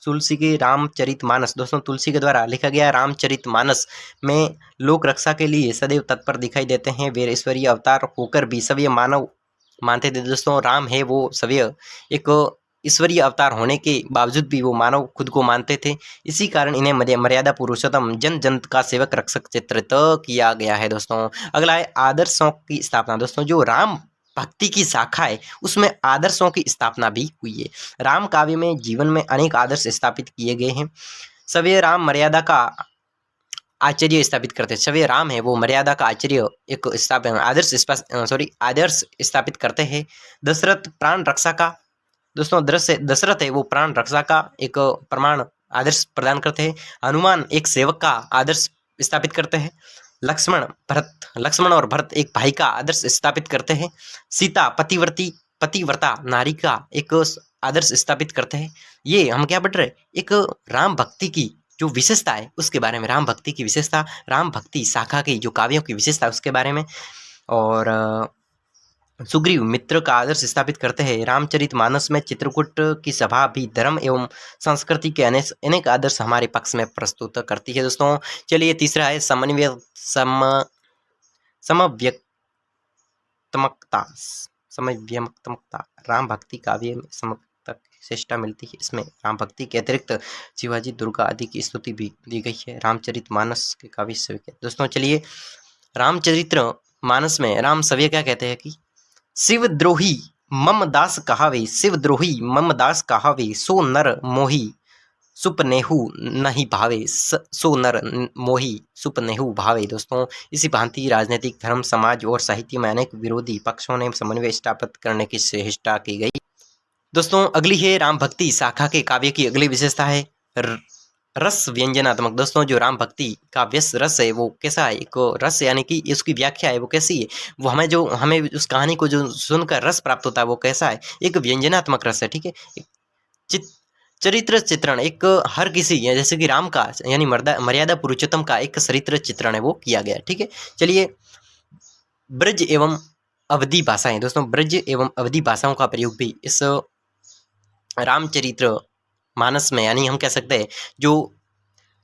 तुलसी के रामचरितमानस, दोस्तों तुलसी के द्वारा लिखा गया रामचरितमानस में लोक रक्षा के लिए सदैव तत्पर दिखाई देते हैं। वे ईश्वरीय अवतार होकर भी सवय मानव मानते थे। दोस्तों राम है वो सवय एक ईश्वरीय अवतार होने के बावजूद भी वो मानव खुद को मानते थे। इसी कारण इन्हें मर्यादा पुरुषोत्तम, जन जन का सेवक, रक्षक चित्रित किया गया है दोस्तों। अगला है आदर्शों की स्थापना। दोस्तों जो राम भक्ति की शाखा है उसमें आदर्शों की स्थापना भी हुई है। राम काव्य में जीवन में अनेक आदर्श स्थापित किए गए हैं। सभी राम मर्यादा का आचार्य स्थापित करते हैं। सभी राम है वो मर्यादा का आचार्य एक आदर्श स्थापित करते हैं। दशरथ प्राण रक्षा का, दोस्तों दशरथ है वो प्राण रक्षा का एक प्रमाण आदर्श प्रदान करते हैं। हनुमान एक सेवक का आदर्श स्थापित करते हैं। लक्ष्मण और भरत एक भाई का आदर्श स्थापित करते हैं। सीता पतिव्रता नारी का एक आदर्श स्थापित करते हैं। ये हम क्या पढ़ रहे हैं, एक राम भक्ति की जो विशेषता है उसके बारे में, राम भक्ति की विशेषता, राम भक्ति शाखा की जो काव्यों की विशेषता उसके बारे में। और सुग्रीव मित्र का आदर्श स्थापित करते हैं। रामचरितमानस में चित्रकूट की सभा भी धर्म एवं संस्कृति के अनेक आदर्श हमारे पक्ष में प्रस्तुत करती है दोस्तों। चलिए तीसरा है समव्यक्तमकता। राम भक्ति काव्य में समता विशेषता मिलती है। इसमें राम भक्ति के अतिरिक्त शिवाजी, दुर्गा आदि की स्तुति भी दी गई है। रामचरितमानस के काव्य से दोस्तों चलिए रामचरितमानस में राम सव्य क्या कहते हैं कि शिवद्रोही मम दास कहावे, शिवद्रोही मम दास कहावे, सो नर मोही सुपनेहु नहीं भावे, सो नर मोही सुपनेहु भावे। दोस्तों इसी भांति राजनीतिक, धर्म, समाज और साहित्य में अनेक विरोधी पक्षों ने समन्वय स्थापित करने की चेष्टा की गई। दोस्तों अगली है राम भक्ति शाखा के काव्य की अगली विशेषता है रस व्यंजनात्मक। दोस्तों जो राम भक्ति का व्यस रस है वो कैसा है, एक रस यानी कि उसकी व्याख्या है वो कैसी है, वो हमें उस कहानी को जो सुनकर रस प्राप्त होता है वो कैसा है, एक व्यंजनात्मक रस है। ठीक है, चरित्र चित्रण, एक हर किसी जैसे कि राम का यानी मर्यादा पुरुषोत्तम का एक चरित्र चित्रण है वो किया गया। ठीक है, चलिए ब्रज एवं अवधि भाषाएं। दोस्तों ब्रज एवं अवधि भाषाओं का प्रयोग भी इस रामचरित्र मानस में, यानी हम कह सकते हैं जो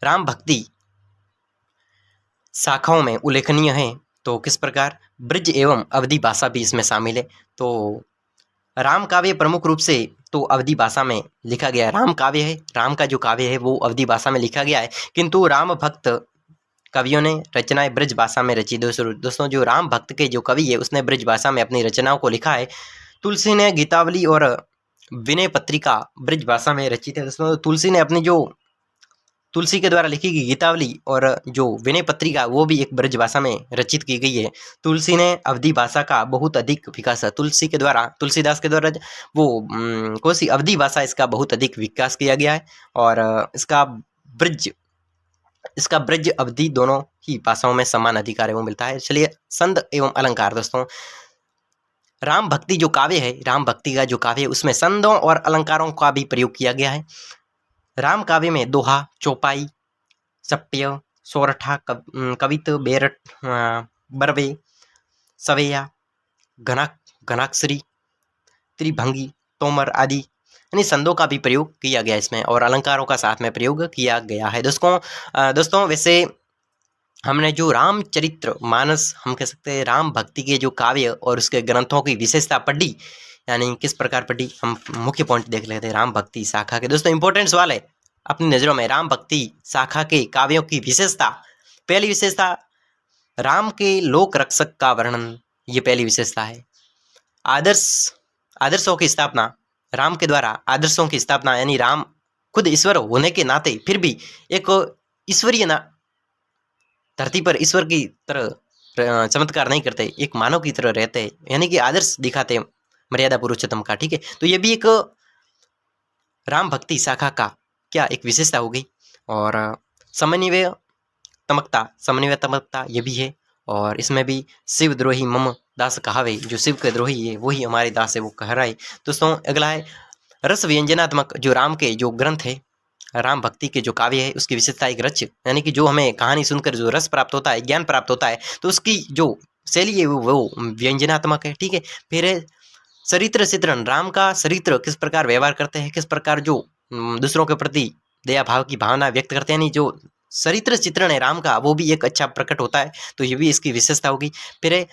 राम भक्ति शाखाओं में उल्लेखनीय है। तो किस प्रकार ब्रज एवं अवधि भाषा भी इसमें शामिल है। तो राम काव्य प्रमुख रूप से तो अवधि भाषा में लिखा गया है। राम काव्य है, राम का जो काव्य है वो अवधि भाषा में लिखा गया है, किंतु राम भक्त कवियों ने रचनाएं ब्रज भाषा में रची। दोस्तों जो राम भक्त के जो कवि है उसने ब्रज भाषा में अपनी रचनाओं को लिखा है। तुलसी ने गीतावली और विनय पत्रिका ब्रज भाषा में रची थी। दोस्तों तुलसी ने अपनी जो तुलसी के द्वारा लिखी गई गीतावली और जो विनय पत्रिका वो भी एक ब्रज भाषा में रचित की गई है। तुलसी ने अवधि भाषा का बहुत अधिक विकास, तुलसीदास के द्वारा वो कौन सी अवधि भाषा, इसका बहुत अधिक विकास किया गया है। और इसका ब्रज अवधि दोनों ही भाषाओं में समान अधिकार है वो मिलता है। चलिए छंद एवं अलंकार। दोस्तों राम भक्ति जो काव्य है, राम भक्ति का जो काव्य है उसमें छंदों और अलंकारों का भी प्रयोग किया गया है। राम काव्य में दोहा, चौपाई, सप्य, सोरठा, कवित, बेरठ, बरवे, सवैया, घनाक्षरी, त्रिभंगी, तोमर आदि यानी छंदों का भी प्रयोग किया गया इसमें, और अलंकारों का साथ में प्रयोग किया गया है। दोस्तों वैसे हमने जो रामचरित्र मानस, हम कह सकते हैं राम भक्ति के जो काव्य और उसके ग्रंथों की विशेषता पढ़ी, यानी किस प्रकार पढ़ी, हम मुख्य पॉइंट देख लेते हैं राम भक्ति शाखा के। दोस्तों इंपॉर्टेंट सवाल है अपनी नजरों में, राम भक्ति शाखा के काव्यों की विशेषता। पहली विशेषता राम के लोक रक्षक का वर्णन, ये पहली विशेषता है। आदर्शों की स्थापना, राम के द्वारा आदर्शों की स्थापना, यानी राम खुद ईश्वर होने के नाते फिर भी एक ईश्वरीय धरती पर ईश्वर की तरह चमत्कार नहीं करते, एक मानव की तरह रहते हैं, यानी कि आदर्श दिखाते मर्यादा पुरुषोत्तम का। ठीक है, तो ये भी एक राम भक्ति शाखा का क्या एक विशेषता हो गई। और समन्वयतमकता ये भी है, और इसमें भी शिवद्रोही मम दास कहावे, जो शिव के द्रोही है वही हमारे दास है वो कह रहा है। दोस्तों अगला है रस व्यंजनात्मक। जो राम के जो ग्रंथ है, राम भक्ति के जो काव्य है उसकी विशेषता एक रच, यानी कि जो हमें कहानी सुनकर जो रस प्राप्त होता है, ज्ञान प्राप्त होता है, तो उसकी जो शैली है वो व्यंजनात्मक है। ठीक है, फिर है चरित्र चित्रण। राम का चरित्र किस प्रकार व्यवहार करते हैं, किस प्रकार जो दूसरों के प्रति दया भाव की भावना व्यक्त करते हैं, यानी जो चरित्र चित्रण है राम का वो भी एक अच्छा प्रकट होता है, तो ये भी इसकी विशेषता होगी। फिर है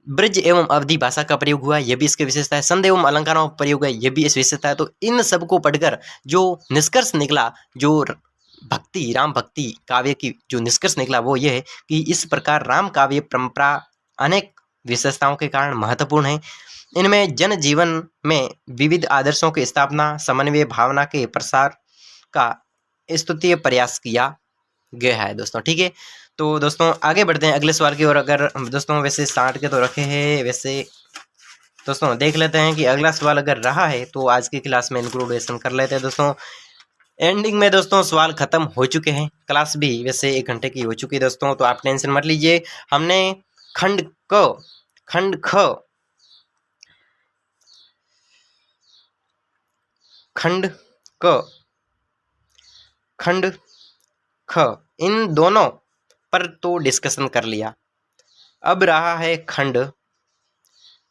ब्रज एवं अवधि भाषा का प्रयोग हुआ, ये भी इसकी विशेषता है। छंद एवं अलंकारों का प्रयोग है, ये भी इस विशेषता है। तो इन सबको पढ़कर जो निष्कर्ष निकला, जो भक्ति राम भक्ति काव्य की जो निष्कर्ष निकला वो ये है कि इस प्रकार राम काव्य परंपरा अनेक विशेषताओं के कारण महत्वपूर्ण है। इनमें जन जीवन में विविध आदर्शों की स्थापना, समन्वय भावना के प्रसार का स्तुतीय प्रयास किया गया है दोस्तों। ठीक है, तो दोस्तों आगे बढ़ते हैं अगले सवाल की ओर। अगर दोस्तों वैसे 60 के तो रखे हैं, वैसे दोस्तों देख लेते हैं कि अगला सवाल अगर रहा है तो आज की क्लास में इंक्लूडेशन कर लेते हैं दोस्तों। एंडिंग में दोस्तों सवाल खत्म हो चुके हैं, क्लास भी वैसे 1 घंटे की हो चुकी है दोस्तों, तो आप टेंशन मत लीजिए। हमने खंड क, खंड ख, खंड क, खंड ख, इन दोनों पर तो डिस्कशन कर लिया। अब रहा है खंड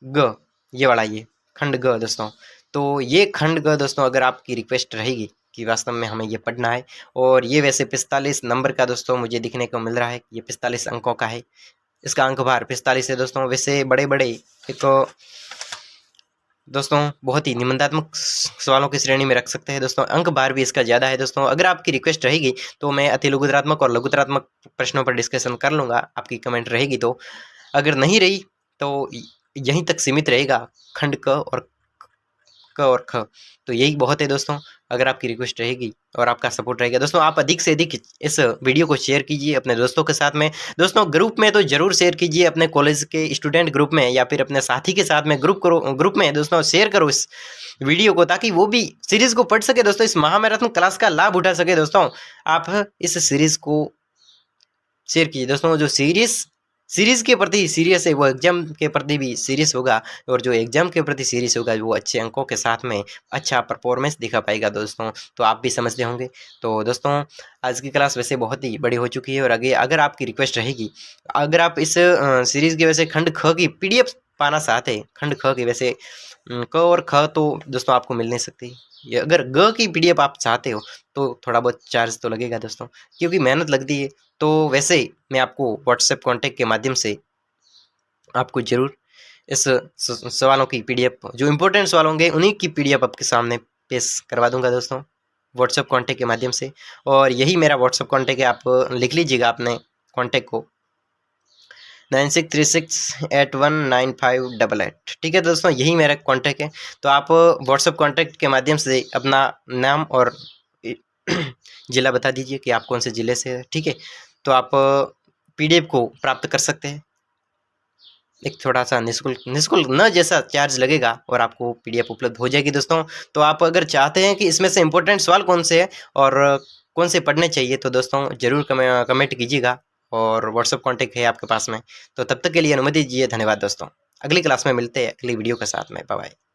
ग, ये वाला, ये खंड ग दोस्तों। तो ये खंड ग दोस्तों अगर आपकी रिक्वेस्ट रहेगी कि वास्तव में हमें ये पढ़ना है, और ये वैसे 45 नंबर का दोस्तों मुझे दिखने को मिल रहा है, ये 45 अंकों का है, इसका अंक भार 45 है दोस्तों। वैसे बड़े बड़े एक दोस्तों बहुत ही निबंधात्मक सवालों की श्रेणी में रख सकते हैं दोस्तों, अंक भार भी इसका ज़्यादा है दोस्तों। अगर आपकी रिक्वेस्ट रहेगी तो मैं अति लघुतरात्मक और लघुतरात्मक प्रश्नों पर डिस्कशन कर लूँगा, आपकी कमेंट रहेगी तो। अगर नहीं रही तो यहीं तक सीमित रहेगा खंड क और ख। तो यही बहुत है दोस्तों, अगर आपकी रिक्वेस्ट रहेगी और आपका सपोर्ट रहेगा दोस्तों, आप अधिक से अधिक इस वीडियो को शेयर कीजिए अपने दोस्तों के साथ में। दोस्तों ग्रुप में तो जरूर शेयर कीजिए, अपने कॉलेज के स्टूडेंट ग्रुप में या फिर अपने साथी के साथ में ग्रुप में दोस्तों शेयर करो इस वीडियो को, ताकि वो भी सीरीज को पढ़ सके दोस्तों, इस महामैराथन क्लास का लाभ उठा सके दोस्तों। आप इस सीरीज को शेयर कीजिए दोस्तों। जो सीरीज के प्रति सीरियस है वो एग्जाम के प्रति भी सीरियस होगा, और जो एग्जाम के प्रति सीरियस होगा वो अच्छे अंकों के साथ में अच्छा परफॉर्मेंस दिखा पाएगा दोस्तों। तो आप भी समझते होंगे। तो दोस्तों आज की क्लास वैसे बहुत ही बड़ी हो चुकी है, और आगे अगर आपकी रिक्वेस्ट रहेगी, अगर आप इस सीरीज के वैसे खंड ख की PDF पाना चाहते हैं, खंड ख की वैसे क और ख तो दोस्तों आपको मिल नहीं सकती, ये अगर ग की PDF आप चाहते हो तो थोड़ा बहुत चार्ज तो लगेगा दोस्तों, क्योंकि मेहनत लगती है। तो वैसे मैं आपको व्हाट्सएप कॉन्टैक्ट के माध्यम से आपको ज़रूर इस सवालों की PDF, जो इम्पोर्टेंट सवाल होंगे उन्हीं की PDF आपके सामने पेश करवा दूंगा दोस्तों व्हाट्सएप कॉन्टैक्ट के माध्यम से। और यही मेरा व्हाट्सएप कॉन्टैक्ट है, आप लिख लीजिएगा अपने कॉन्टैक्ट को 9636819588। ठीक है दोस्तों, यही मेरा कॉन्टैक्ट है। तो आप व्हाट्सएप कॉन्टैक्ट के माध्यम से अपना नाम और ज़िला बता दीजिए कि आप कौन से ज़िले से हैं। ठीक है, तो आप PDF को प्राप्त कर सकते हैं, एक थोड़ा सा निःशुल्क न जैसा चार्ज लगेगा, और आपको PDF उपलब्ध हो जाएगी दोस्तों। तो आप अगर चाहते हैं कि इसमें से इम्पोर्टेंट सवाल कौन से हैं और कौन से पढ़ने चाहिए, तो दोस्तों ज़रूर कमेंट कीजिएगा, और व्हाट्सएप कॉन्टैक्ट है आपके पास में। तो तब तक के लिए अनुमति दीजिए, धन्यवाद दोस्तों। अगली क्लास में मिलते हैं अगली वीडियो के साथ में, बाय बाय।